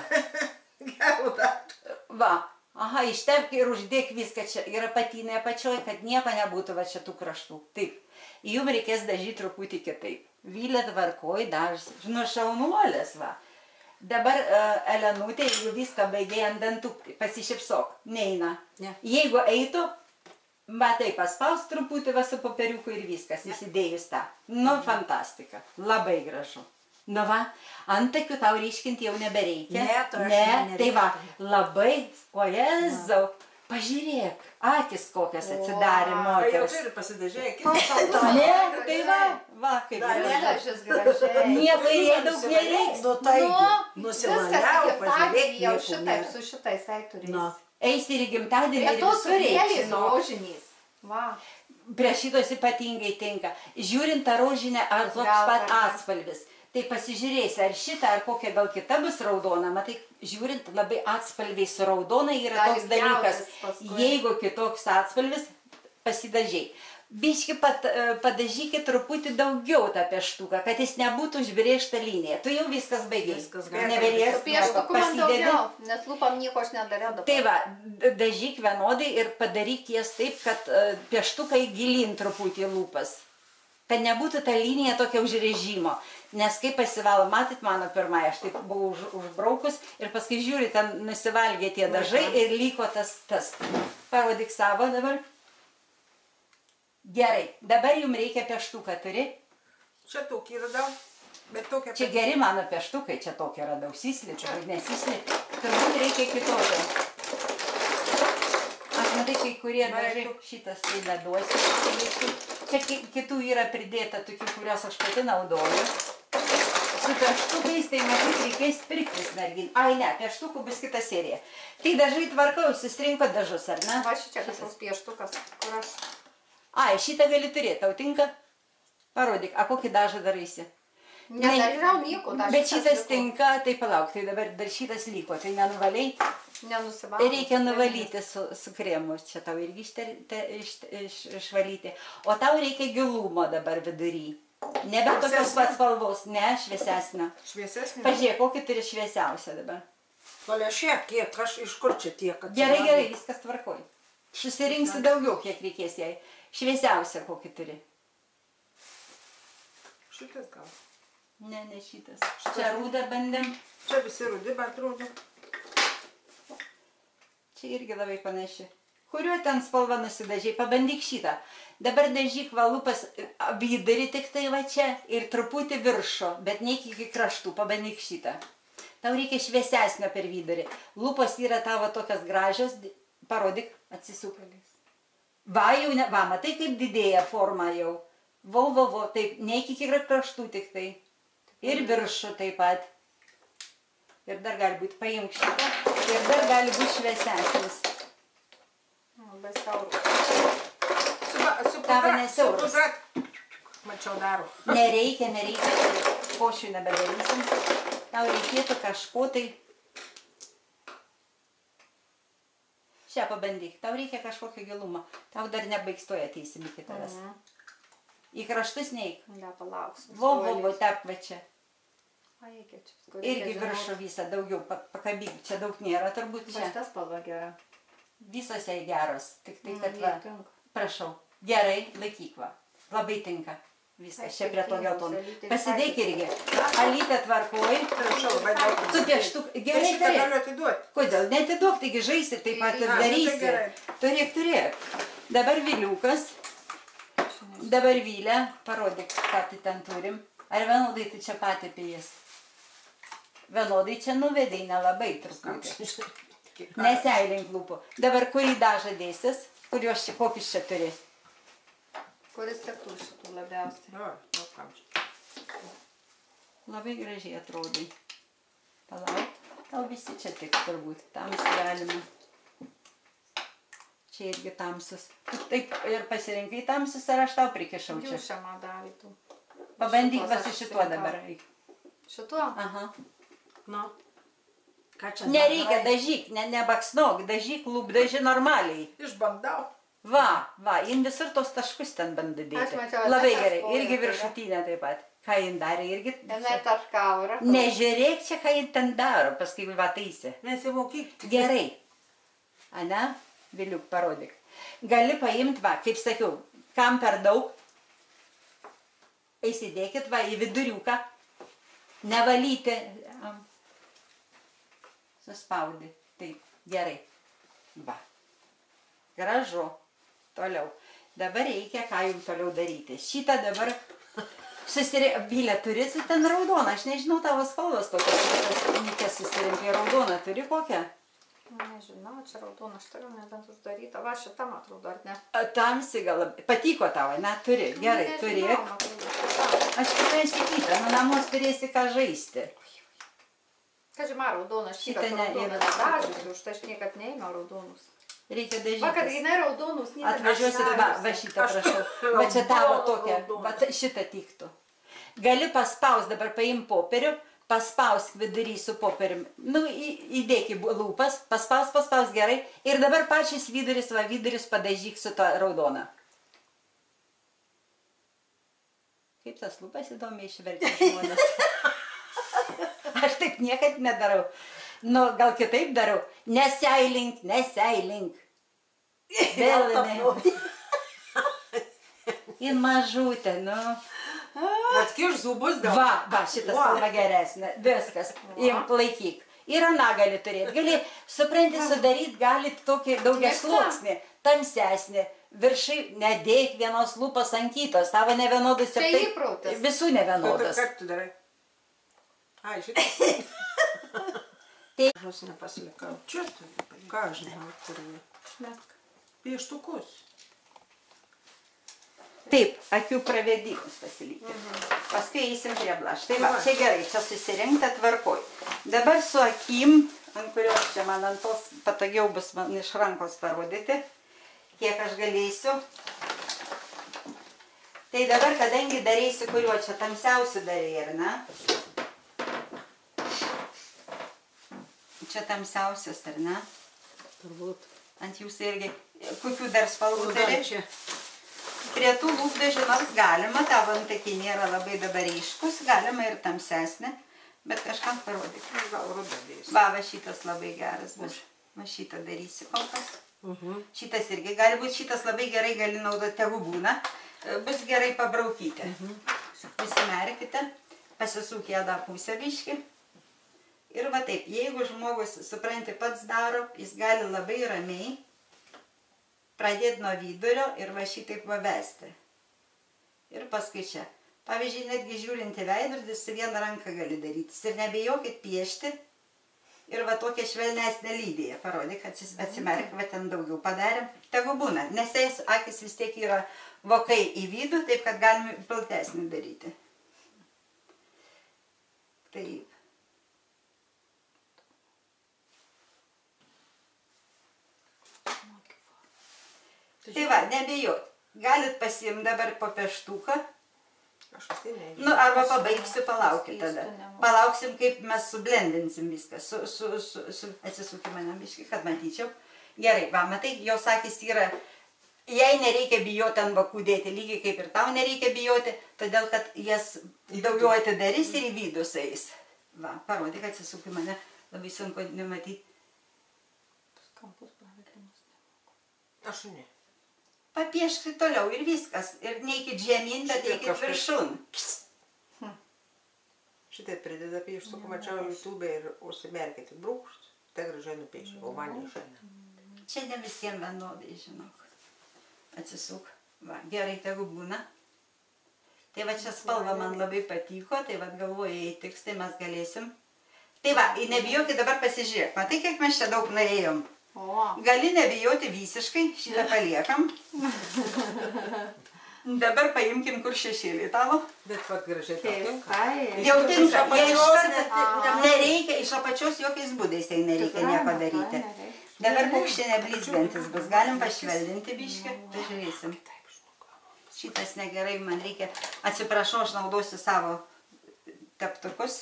Va. Aha, ištepk ir uždėk viską čia. Ir apatinė apačioj, kad nieko nebūtų va čia tų kraštų. Taip. Jum reikės dažyti truputį kitaip. Vylė tvarkoj, dažs. Nu, šaunuolės, va. Dabar, Elenutė, jeigu viską baigiai ant dantų, pasišypsok. Neina. Jeigu eitų, matai, paspaus truputį va su popieriuku ir viskas, įsidėjus tą. Nu, fantastika. Labai gražu. Nu va, antakių tau ryškinti jau nebereikia. Ne, tai va, labai, o Jėzau, Pažiūrėk, akis kokios atsidarė Kai jau moters. turi pasidažėję, Ne, tai va, kaip gražu. Geležis gražiai. Nieko jai daug nereiks. Nu taigi, Viskas nusivaliau, iki pažiūrėk, jau nieko šitaip nėra. su šitais eitoriais. Na. Eis ir į gimtadienį Prie ir tos visur reiks. vėliais rožiniais. Va. Prie šitos ypatingai tinka. Žiūrint tą rožinę, ar toks Gal pat ar ne. atspalvis. Tai pasižiūrėsi, ar šitą, ar kokia gal kita bus raudona. Matai, žiūrint labai atspalviai su raudona yra Gali toks dalykas. pjautis paskui. Jeigu kitoks atspalvis, pasidažiai. Biški padažykit truputį daugiau tą pieštuką, kad jis nebūtų užbrėžta linija. Tu jau viskas baigė. Viskas gali. Neverės Su pieštuku man daugiau, nes lūpam nieko aš nedariau dabar. Tai va, dažyk vienodai ir padaryk jas taip, kad pieštukai gilin truputį lūpas. Kad nebūtų ta linija tokia užrėžimo. Nes kaip pasivalo, matyt mano pirmąją, aš taip buvau užbraukus ir paskui žiūri, ten nusivalgė tie dažai ir liko tas. Parodyk savo dabar. Gerai, dabar jums reikia pieštuką, turi? Čia tokį radau, bet tokia... Čia geri mano pieštukai, čia tokia radau, sislipia, nesislipia. Turbūt reikia kitokio. Aš matai, kai kurie dažai šitas tai neduosiu. Čia kitų yra pridėta tokių, kurios aš pati naudoju. Su pieštukais tai matyt reikės pirktis mergin. Ai ne, pieštukų bus kita serija. Tai dažai tvarkau, susirinkot dažus, ar ne? Va šičia kažkoks pieštukas, kur aš... Ai, šitą gali turėti, tau tinka? Parodyk, a kokį dažą daraisi? Nedariau nieko, dar Bet šitas tinka, tai palauk, tai dabar dar šitas liko, tai nenuvaliai? Nenusivalau. Reikia nuvalyti su kremu, čia tau irgi išvalyti. O tau reikia gilumo dabar vidury. Nebe tokios pats spalvos, ne, šviesesnio. Šviesesnė. Pažiūrėk, kokį turi šviesiausią dabar. Palešiek, kiek aš iš kur čia tiek Gerai, gerai, viskas tvarkoj. Susirinksi daugiau, kiek reikės jai. Šviesiausią kokį turi. Šitas gal. Ne šitas. Čia rūdą bandėm. Čia visi rudi, bet rūdi. Čia irgi labai panaši. Kuriuo ten spalva nusidažiai, pabandyk šitą. Dabar dažyk valupas vidurį tik tai va čia ir truputį viršo, bet ne iki kraštų, pabandyk šitą. Tau reikia šviesesnio per vidurį. Lūpos yra tavo tokios gražios, parodyk, atsisuk. Va, jau ne, va, matai kaip didėja forma jau. Vo, taip, ne iki kraštų tik tai. Ir viršų taip pat. Ir dar gali būti, paimk šitą. Ir dar gali būti šviesesnis. Labai saurus. Tavo nesiaurus. Mačiau daro. Nereikia, košių nebedarysim. Tau reikėtų kažko tai. Šią pabandyk, tau reikia kažkokio gilumo. Tau dar nebaigstoja ateisim iki tavęs. Į kraštus neik. Ne, palauksiu. Vo, tep va čia. Ai, kiek čia. Irgi viršų visą daugiau pakabyk. Čia daug nėra turbūt čia. Šitas spalva gera. Visos jai geros. Tik tai, kad va. Tinka. Prašau. Gerai, laikyk va. Labai tinka. Viskas čia prie to geltono. Pasidėk irgi. Alytę tvarkoj. Prašau, bet daug. Tu pieštuk. Tai Gerai, šitą gerai. galiu atiduoti. Kodėl? Netiduok, taigi žaisi, taip pat ir A, nu tai darysi. gerai. Turėk. Dabar Viliukas. Dabar Vilė. Parodyk, ką tai ten turim. Ar vienodai tu čia patį pijas? Vienodai čia nuvedai, nelabai truputį. Neseilink lūpų. Dabar kurį dažą dėsis? Kokius čia turi? Kuris tiktų šitų labiausiai? O, kam čia. Labai gražiai atrodai. Palauk. Tau visi čia tik turbūt. Tamsi galima. Čia irgi tamsus. Tu taip ir pasirinkai tamsus, ar aš tau prikišau čia? Jūs čia man darytų. Pabandyk va su šituo dabar. Šituo? Aha. Nu. Ką čia Nereikia darai? dažyk, nebaksnok, dažyk lūpdažį normaliai. Išbandau. Va, jin visur tos taškus ten bando Aš dėti. mačiau, Labai tas gerai, spalvas irgi yra. viršutinė taip pat. Ką jin darė, irgi... Jinai taškavo yra. Nežiūrėk čia, ką jin ten daro, paskui va taisė. Nesimokyk. Gerai. Ane? Viliuk, parodyk. Gali paimti, va, kaip sakiau, kam per daug, įsidėkit, va, į viduriuką, nevalyti, suspaudi, taip, gerai, va, gražu, toliau. Dabar reikia, ką jums toliau daryti. Šitą dabar, Vilė, turi su ten raudoną, aš nežinau tavo spalvos tokios, susirinkė raudoną, turi kokią? Nežinau, čia raudona, šitą gal nebent uždaryta. Va, šitam atrodo, ar ne? Tamsi gal labai. Patiko tau, ne? Turi. Gerai, turėk. Aš turėsiu kitą, nu namus turėsi ką žaisti. Kaži, man raudona, Šitą šitas ne- raudonas yra- dažysiu, už tai aš niekad neėmiau raudonus. Reikia Va, kad dažytis. jinai raudonus, niekad Atvažiuosi, va nedažysiu. šitą prašau. Va čia tavo tokia, raudona. va šitą tiktų. Gali paspaus, dabar paim popierių, paspausk vidury su popierium. Nu, įdėk į lūpas, paspaus gerai. Ir dabar pačias viduris padažyk su to raudona. Kaip tas lūpas įdomiai išverčia žmonės. Aš taip niekad nedarau. Nu, gal kitaip darau. Neseilink. Vėl jinai. Į mažutę, nu. Atkiš zubus daug. Va, šitas spalva geresnė. Viskas. Imk, laikyk. Ir aną gali turėti. Gali, supranti, sudaryti galit tokį daugia sluoksnį, tamsesnį. Viršai nedėk vienos lūpos ant kitos. Tavo nevienodas ir Tai taip. įprotis. Visų nevienodas. Kaip tu darai? Ai, šitas. Tai- Aš nepasilikau. Čia turiu. Ką aš žinau, turiu. Mesk. Pieštukus. Taip, akių pravedimus pasilikti. Paskui eisim prie blaš. Tai va, čia gerai, čia susirinkta tvarkoj. Dabar su akim, ant kurios čia man ant tos patogiau bus man iš rankos parodyti, kiek aš galėsiu. Tai dabar, kadangi darysiu, kuriuo čia tamsiausiu darai, ar ne? Čia tamsiausias, ar ne? Turbūt. Ant jūsų irgi, kokių dar spalvų Dar darai? čia. Prie tų lūpdažių nors galima, tavo antakiai nėra labai dabar ryškus, galima ir tamsesnė, bet kažkam parodyk. Gal rudadės. Va, šitas labai geras bus. Va šitą darysi kol kas. Šitas irgi gali būti, šitas labai gerai gali naudoti, tegu būna. Bus gerai pabraukyti. Įsimerkite, pasisuk ją pusę biškį. Ir va taip, jeigu žmogus, supranti, pats daro, jis gali labai ramiai pradėti nuo vidurio ir va šitaip va vesti. Ir paskui čia. Pavyzdžiui, netgi žiūrint į veidrodį, su viena ranka gali darytis. Ir nebijokit piešti. Ir va tokia švelnesnė lydėja. Parodyk, atsimerk, va ten daugiau padarėm. Tegu būna, nes eis akis vis tiek yra vokai į vidų, taip kad galime platesnį daryti. Taip. Tai va, nebijot. Galit pasiimti dabar po peštuką. Aš vis tai nežinau. Nu, arba pabaigsiu, palaukit tada. Palauksim, kaip mes sublendinsim viską. Atsisukime mane biškį, kad matyčiau. Gerai, va, matai, jos akys yra, jai nereikia bijoti ant bakų dėti, lygiai kaip ir tau nereikia bijoti, todėl, kad jas daugiau atidarys ir į vidų eis. Va, parodyk, atsisukime mane, labai sunku nematyti. Kampus praveiklimus. Aš ne. Papieškti toliau ir viskas. Ir neikit žemyn, bet Šitaip eikit viršun. Šitai prideda pieštukų, mačiau YouTube ir užsimerkite. Brūkšt, tai gražiai nupiešiu, o man neišeina. Čia ne visiems vienodai, žinok. Atsisuk. Va, gerai, tegu būna. Tai va čia spalva man labai patiko, tai va galvoju, jei tiks, tai mes galėsim. Tai va, nebijokit, dabar pasižiūrėk. Matai, kiek mes čia daug nuėjom. Gali nebijoti visiškai, šitą paliekam. Dabar paimkim, kur šešėlį tavo. Bet pat gražiai tau tinka. Jau tinka, Iš jie iš apačios karto nereikia, iš apačios jokiais būdais tai nereikia nieko daryti. Dabar paukštinė blizgantis bus, galim pašveldinti biškį, pažiūrėsim. Šitas negerai, man reikia, atsiprašau, aš naudosiu savo teptukus.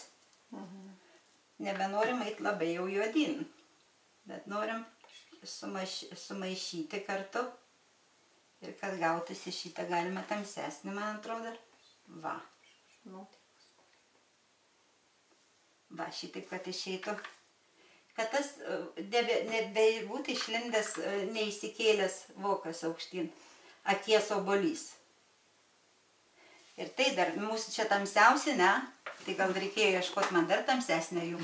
Nebenorim eit labai jau juodin, bet norim sumaišyti kartu. Ir kad gautųsi šitą galima tamsesnį, man atrodo. Va. Va, šitaip, kad išeitų. Kad tas nebebūtų išlindęs, neįsikėlęs vokas aukštyn. Akies obolys. Ir tai dar, mūsų čia tamsiausi, ne? Tai gal reikėjo ieškoti man dar tamsesnę jų.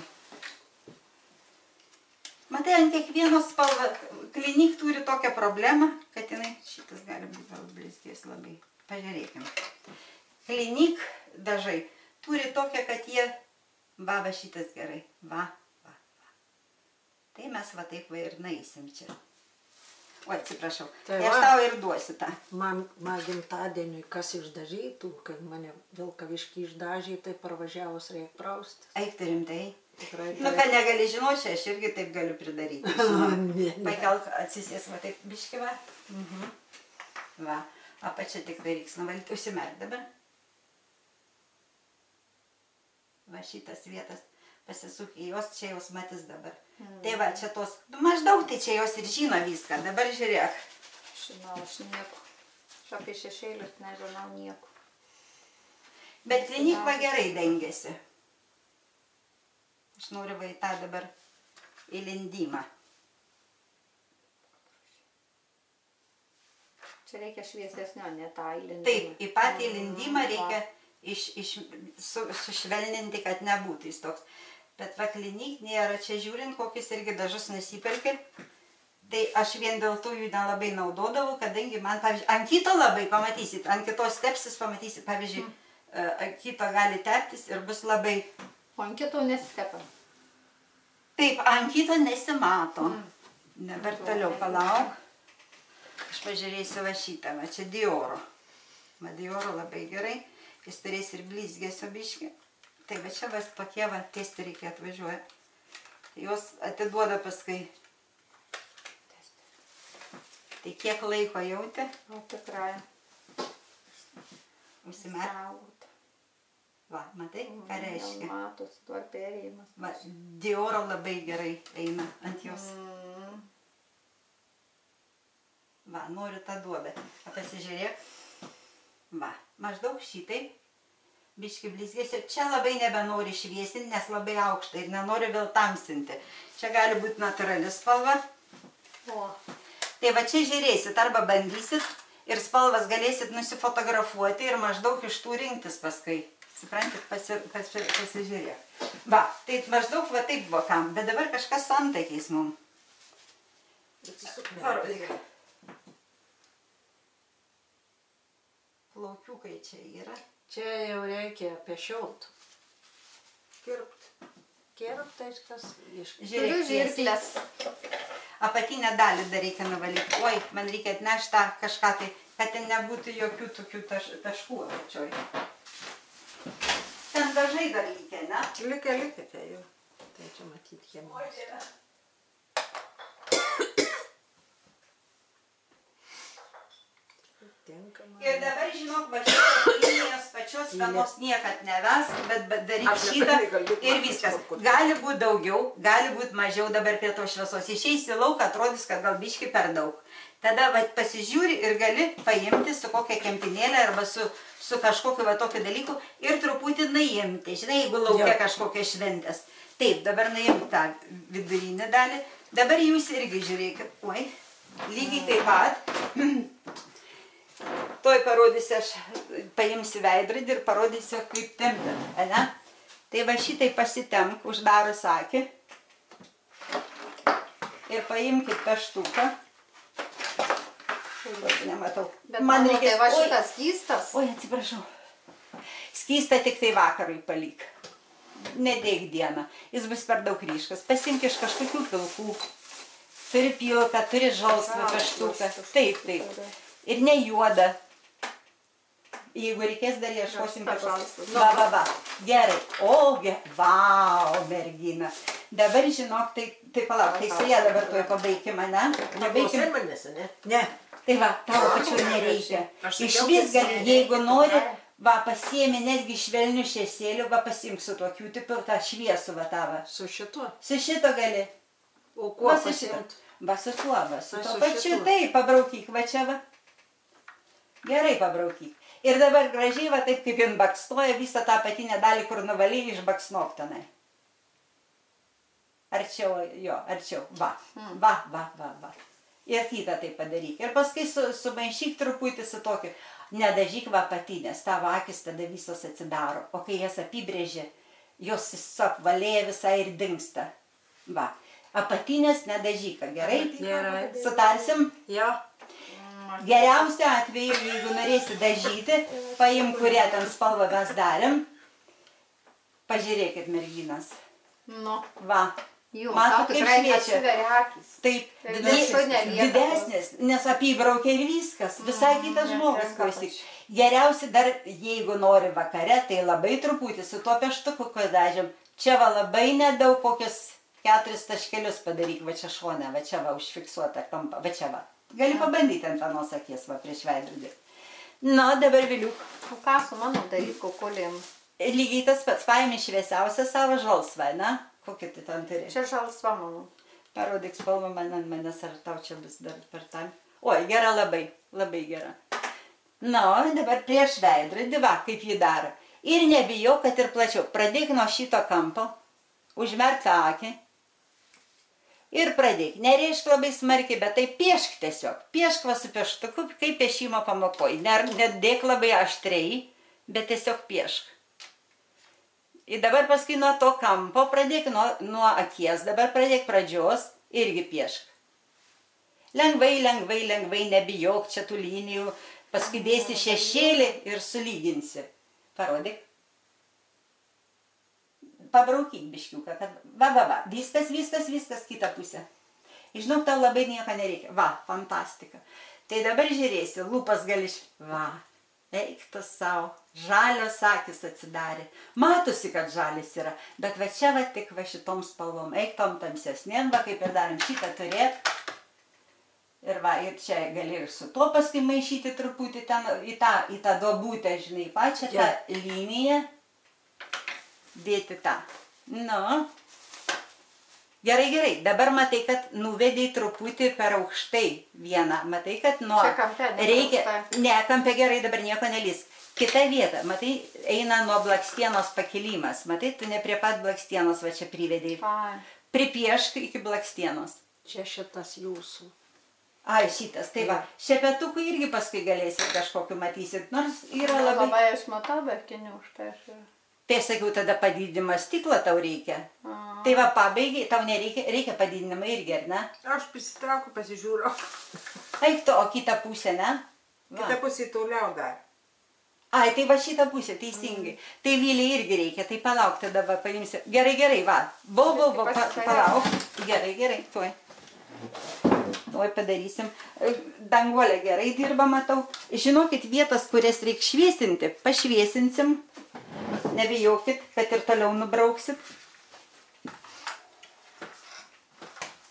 Matai, ant kiekvienos spalva, klinik turi tokią problemą, kad jinai, šitas gali būti gal blizgės labai, pažiūrėkim. Klinik dažai turi tokią, kad jie, va šitas gerai, va. Tai mes va taip va ir naisim čia. O, atsiprašau. Tai Tai aš va. tau ir duosiu tą. Man gimtadieniui kas išdažytų, kai mane Vilkaviškį išdažė, tai parvažiavus reik praustis. Eik tu rimtai. Tikrai. Nu, kad negali žinoti, čia aš irgi taip galiu pridaryti. Ne. Pakelk, atsisės va taip biški va. Va, apačia tik tai reiks nuvalyti. Užsimerk dabar. Va šitas vietas pasisuk į jos, čia jos matys dabar. Tai va, čia tos, maždaug tai čia jos ir žino viską. Dabar žiūrėk. Žinau, aš nieko. Aš apie šešėlius nežinau nieko. Bet klinikva gerai dengiasi. Aš noriu va į tą dabar įlindimą. Čia reikia šviesesnio, ne tą įlindimą. Taip, į patį įlindimą reikia sušvelninti, kad nebūtų jis toks. Bet va klinik nėra, čia žiūrint, kokius irgi dažus nusipirki. Tai aš vien dėl to jų nelabai naudodavau, kadangi man, pavyzdžiui, ant kito labai pamatysit, ant kitos tepsis pamatysit, pavyzdžiui, ant kito gali teptis ir bus labai... O ant kito nesitepa. Taip, ant kito nesimato. Dabar toliau palauk. Aš pažiūrėsiu va šitą, va čia Dioro. Va Dioro labai gerai, jis turės ir blizgėsio biškį. Tai va čia vas tokie va testi reikia atvažiuoja. Tai jos atiduoda paskui. Tai kiek laiko jauti? O tikrai. Užsimerk. Saugot. Va, matai, ką reiškia? Matosi, tuo perėjimas. Va, Dioro labai gerai eina ant jos. Va, noriu tą duodą. Pasižiūrėk. Va, maždaug šitai. Biški blizgėsio. Čia labai nebenori šviesinti, nes labai aukšta ir nenori vėl tamsinti. Čia gali būti natūrali spalva. O. Tai va čia žiūrėsit, arba bandysit ir spalvas galėsit nusifotografuoti ir maždaug iš tų rinktis paskui. Suprantit, pasižiūrėk. Va, tai maždaug va taip buvo kam, bet dabar kažkas santakiais mum. Parodyk. Plaukiukai čia yra. Čia jau reikia pešiot. Kirpt. Kirpt, tai kas iškirpt. Turiu žirklės. Apatinę dalį dar reikia nuvalyti. Oi, man reikia atnešti tą kažką tai, kad ten nebūtų jokių tokių taškų apačioj. Ten dažai dar likę, ne? Likę tai jau. Tai čia matyti chemojas. Ir dabar, žinok, va šitos linijos pačios vienos niekad neves, bet daryk šitą ir viskas. Gali būti daugiau, gali būti mažiau dabar prie to šviesos. Išeisi lauk, atrodys, kad gal biški per daug. Tada va, pasižiūri ir gali paimti su kokia kempinėlė arba su kažkokiu va tokiu dalyku ir truputį nuimti. Žinai, jeigu laukia kažkokia šventės. Taip, dabar nuimti tą vidurinį dalį. Dabar jūs irgi žiūrėkit. Oi, lygiai taip pat. Toj parodysiu, aš paimsiu veidrodį ir parodysiu, kaip tempti, ne? Tai va šitai pasitemk, uždarus akį. Ir paimkit peštuką. Nematau. Bet man reikia, va šitas skystas. Oi, atsiprašau. Skystą tik tai vakarui palik. Nedėk dieną. Jis bus per daug ryškas. Pasimk iš kažkokių pilkų. Turi pilką, turi žalsvą peštuką. Taip, taip. Ir ne juoda. Jeigu reikės, dar ieškosim kažkokios. Va. Gerai. O, vau, mergina. Dabar, žinok, tai palauk, tai su ją dabar tuoj pabaigim, ne? Neklausai manęs, ne? Ne. Tai va, tavo pačiu nereikia. Iš vis gali, jeigu nori, va, pasiemi netgi švelnių šešėlių, va, pasiimk su tuo Q-tipu, tą šviesų, va, tavo. Su šituo? Su šito gali. O kuo pasiimt? Va, su tuo, va, su tuo pačiu, tai pabraukyk, va čia, va. Gerai pabraukyk. Ir dabar gražiai, va taip kaip jin bakstoja, visą tą apatinę dalį, kur nuvalyji, išbaksnok tenai. Arčiau, jo, arčiau. Va. Ir kitą tai padaryk. Ir paskui sumaišyk truputį su tokiu. Nedažyk va apatinės, tavo akis tada visos atsidaro. O kai jas apibrėži, jos suapvalėja visai ir dingsta. Va. Apatinės nedažyk, gerai? Gerai. Sutarsim? Jo. Geriausiu atveju, jeigu norėsi dažyti, paim, kurią ten spalvą mes darėm. Pažiūrėkit, merginas. Nu. Va, Jo, Matot, tau kaip tikrai šviečia. atsiveria akis. Taip, Tai didesnis, nelieka didesnis, nes apibraukia ir viskas, visai kitas žmogus, netenka klausyk. Geriausia dar, jeigu nori vakare, tai labai truputį su tuo pieštuku, ko dažėm. Čia va labai nedaug, kokius 4 taškelius padaryk, va čia šone, va čia va užfiksuota kampa, va čia va. Gali pabandyti ant vienos akies, va prieš veidrodį. Na, dabar Viliuk. O ką su mano daryt, kokolėm? Lygiai tas pats, paėmė šviesiausią savo žalsvą, na? Kokį tu ten turi? Čia žalsva mano. Parodyk spalvą man ant manęs, ar tau čia bus dar per tam. Oi, gera labai, labai gera. Na, dabar prieš veidrodį, va, kaip jį daro. Ir nebijau, kad ir plačiau. Pradėk nuo šito kampo, užmerk tą akį ir pradėk. Nereišk labai smarkiai, bet tai piešk tiesiog. Piešk va su pieštuku, kaip piešimo pamokoj. Nedėk labai aštriai, bet tiesiog piešk. Ir dabar paskui nuo to kampo pradėk, nuo akies, dabar pradėk pradžios, irgi piešk. Lengvai, lengvai, lengvai, nebijok čia tų linijų, paskui dėsi šešėlį ir sulyginsi. Parodyk. Pabraukyk biškiuką, kad va, viskas, kitą pusę. Žinok, tau labai nieko nereikia. Va, fantastika. Tai dabar žiūrėsi, lūpas gali va. Eik tu savo, žalios akis atsidarė. Matosi, kad žalis yra, bet va čia va tik va šitom spalvom. Eik tom tamsesnėm, va kaip ir darom šitą turėt. Ir va, ir čia gali ir su tuo paskui maišyti truputį ten į tą duobutę, žinai, pačią tą liniją. Dėti tą. Nu. Gerai, dabar matai, kad nuvedėjai truputį per aukštai vieną. Matai, kad nuo... Čia kampe, reikia... Ne, kampe gerai, dabar nieko nelys. Kita vieta, matai, eina nuo blakstienos pakilimas. Matai, tu ne prie pat blakstienos va čia privedėjai. Pripiešk iki blakstienos. Čia šitas jūsų. Ai, šitas, tai va. Šepetukų irgi paskui galėsit kažkokiu matysit. Nors yra labai... Labai aš matau, bet kiniu už tai aš... Tai sakiau, tada padidinimą stiklą tau reikia. Tai va, pabaigai, tau reikia padidinimą irgi, ar ne? Aš prisitraukiu, pasižiūriu. Eik tu, o kitą pusę, ne? Kita pusė toliau dar. Ai, tai va šitą pusę, teisingai. Tai vyliai irgi reikia, tai palauk, tada va, paimsi. Gerai, va. Palauk. Gerai, tuoj. Tuoj padarysim. Danguolė gerai dirba, matau. Žinokit, vietas, kurias reikia šviesinti, pašviesinsim. Nebijokit, kad ir toliau nubrauksit.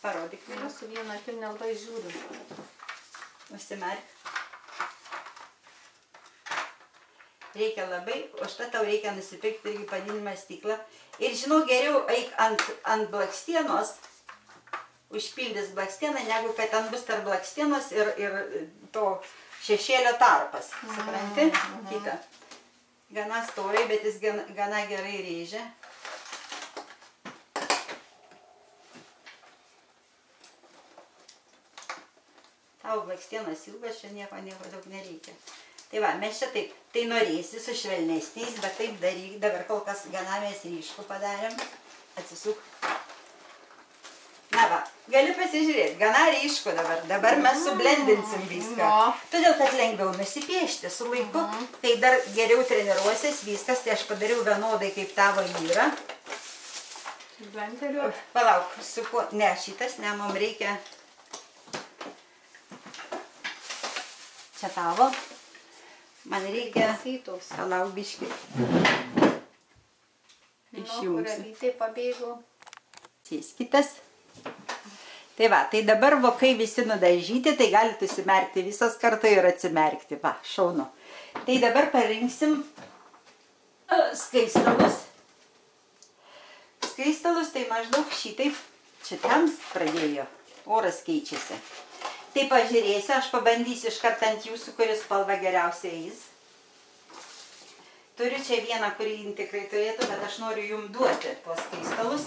Parodyk. Aš su vienu akim nelabai žiūriu. Užsimerk. Reikia labai, o štai tau reikia nusipirkti irgi padidinimą stiklą. Ir žinau, geriau eik ant blakstienos, užpildys blakstieną, negu kad ten bus tarp blakstienos ir to šešėlio tarpas. Supranti? Kita. Gana storiai, bet jis gana gerai rėžia. Tau blakstienas ilgas, čia nieko daug nereikia. Tai va, mes čia taip, tai norėsi su švelnesniais, bet taip daryk, dabar kol kas gana mes ryškų padarėm. Atsisuk. Na va, gali pasižiūrėti, gana ryšku dabar mes sublendinsim viską. Todėl, kad lengviau nusipiešti su laiku, kai dar geriau treniruosis viskas, tai aš padariau vienodai kaip tavo vyra. Blenderiu? Palauk, su kuo, ne, šitas, ne, mums reikia. Čia tavo. Man reikia, palauk biškį. Išjungsiu. Tai pabėgau. Sėskitas. Tai va, tai dabar vokai visi nudažyti, tai galite užsimerkti visas kartu ir atsimerkti. Va, šaunu. Tai dabar parinksim skaistalus. Skaistalus tai maždaug šitaip, šitams pradėjo, oras keičiasi. Tai pažiūrėsiu, aš pabandysiu iškart ant jūsų, kuris spalva geriausiai eis. Turiu čia vieną, kurį tikrai turėtų, bet aš noriu jums duoti tuos skaistalus.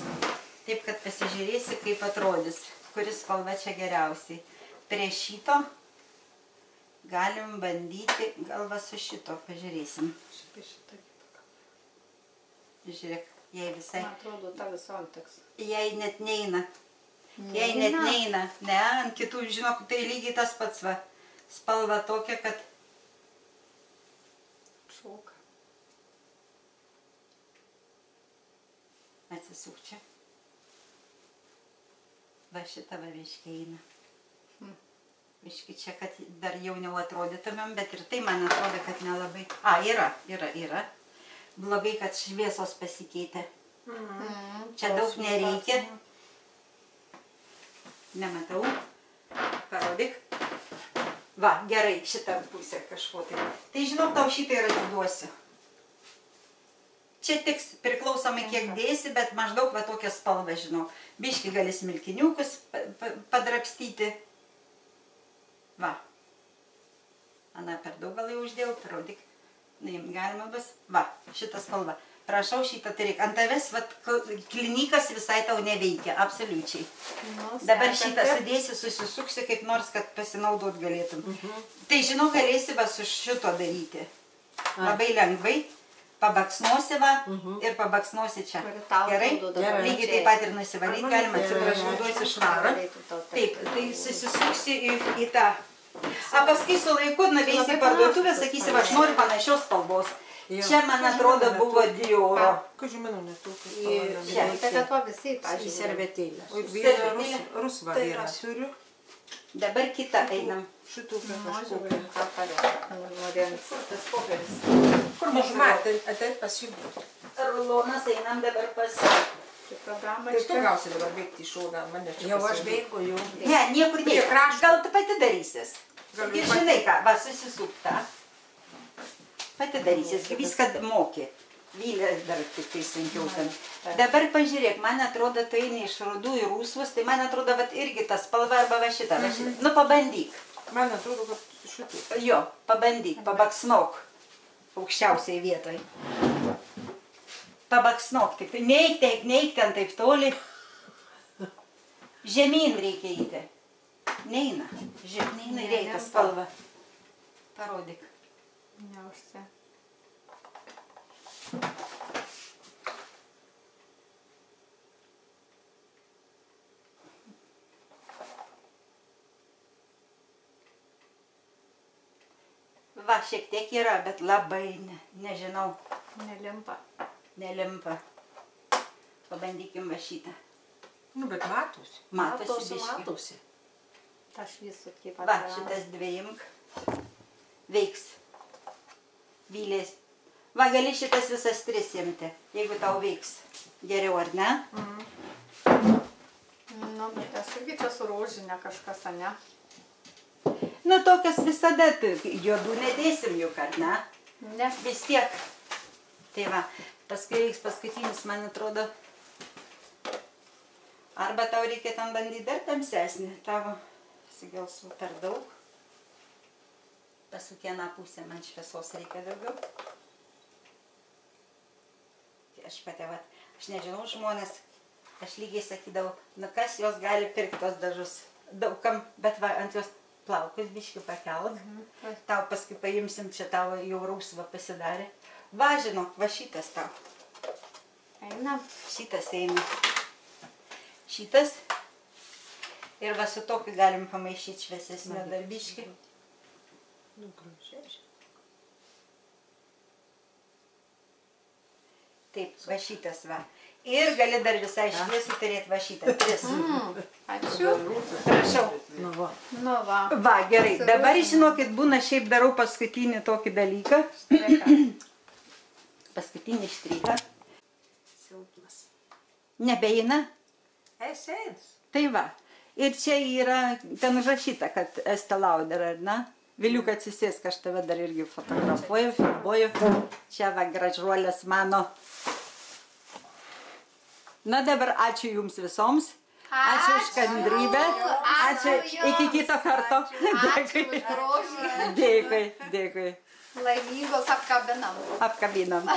Taip, kad pasižiūrėsi, kaip atrodys, kuris spalva čia geriausiai. Prie šito galim bandyti, gal va su šito, pažiūrėsim. Žiūrėk, jai visai... Man atrodo, ta visom tiks. Jai net neina. Jai net neina. Ne, ant kitų, žinok, tai lygiai tas pats va. Spalva tokia, kad... Šauka. Atsisuk čia. Va šitą va viškį eina. Viškį čia, kad dar jauniau atrodytumėm, bet ir tai man atrodo, kad nelabai. Yra. Blogai, kad šviesos pasikeitė. Čia daug nereikia. Nematau. Parodyk. Va, gerai, šitą pusę kažko tai. Tai žinau, tau šitą ir atiduosiu. Čia tiks priklausomai kiek dėsi, bet maždaug va tokią spalvą žinau. Biškį gali smilkiniukus padrapstyti. Va. Ana, per daug gal jau uždėjau, parodyk. Naim, galima bus. Va, šitą spalvą. Prašau, šitą turėk. Ant tavęs, va, klinikas visai tau neveikia, absoliučiai. Dabar šitą sudėsi, susisuksi kaip nors, kad pasinaudot galėtum. Tai žinau, galėsi va su šito daryti. Labai lengvai. Pabaksnosi va ir pabaksnosi čia. Gerai? Lygiai taip pat ir nusivalyti galima, atsiprašau, duosiu švarą. Taip, tai susisuksi į tą. A paskui su laiku nuveisi į parduotuvę, sakysi, va, aš noriu panašios spalvos. Čia, man atrodo, buvo Dioro. Kažu mano netukai. Į servetėlę. O vieną rusvą vyrą turiu. Dabar kitą einam. Šitų kažkokią. Tas popierius. Kur mažuma, ateit pasiimti. Rulonas einam dabar pas... Tai tu gausi dabar bėgti į šoną, mane čia Jau aš bėgu jau. Ne, niekur neik. Gal tu pati darysis. Ir žinai ką, va, susisupta. Pati darysis, viską moki. Vylė dar tik tai sunkiau ten. Dabar pažiūrėk, man atrodo, tu eini iš rudų į rusvus, tai man atrodo, va, irgi ta spalva arba va šitą. Nu, pabandyk. Man atrodo, kad šitų. Jo, pabandyk, pabaksnok. Aukščiausiai vietoj. Pabaksnok tik. Neik ten taip toli. Žemyn reikia eiti. Neina. Žemyn reikia spalvą. Parodyk. Neužsi. Va, šiek tiek yra, bet labai nežinau. Nelimpa. Nelimpa. Pabandykim va šitą. Nu, bet matosi. Matosi biškį. Matosi. Ta šviesų kaip Va, šitas dviejimk. Veiks. Vylės. Va, gali šitas visas tris imti, jeigu tau veiks. Geriau, ar ne? Nu, bet esu irgi čia su rožinė kažkas, ne? Nu, tokias visada, juodų nedėsim juk, ar ne? Ne. Vis tiek. Tai va, paskui reiks paskutinis, man atrodo. Arba tau reikia tam bandyti dar tamsesnį. Tavo sigelsų per daug. Pasuk vieną pusę, man šviesos reikia daugiau. Aš pati, va, aš nežinau žmonės, aš lygiai sakydavau, nu kas jos gali pirkti tos dažus. Daugam, bet va, ant jos plaukus biškių pakelk. Tau paskui paimsim, čia tavo jau rausva pasidarė. Va, žinok, va šitas tau. Eina. Šitas eina. Šitas. Ir va su tokiu galim pamaišyti šviesesnio dar biškį. Nu, gražiai. Taip, va šitas va. Ir gali dar visai šviesų turėti va šitą. Tris. Ačiū. Prašau. Nu, va. Nu, va. Va, gerai. Dabar, žinokit, būna šiaip darau paskutinį tokį dalyką. Paskutinį štrichą. Silpnas. Nebeina? Esėds. Tai va. Ir čia yra, ten užrašyta, kad Estee Lauder, ar ne? Viliuk atsisėsk, aš tave dar irgi fotografuoju, filmuoju. Čia va gražuolės mano. Na dabar ačiū jums visoms. Ačiū už kantrybę. Ačiū. Iki kito karto. Ačiū už grožį. Dėkui, dėkui. Laimingos apkabinam. Apkabinam.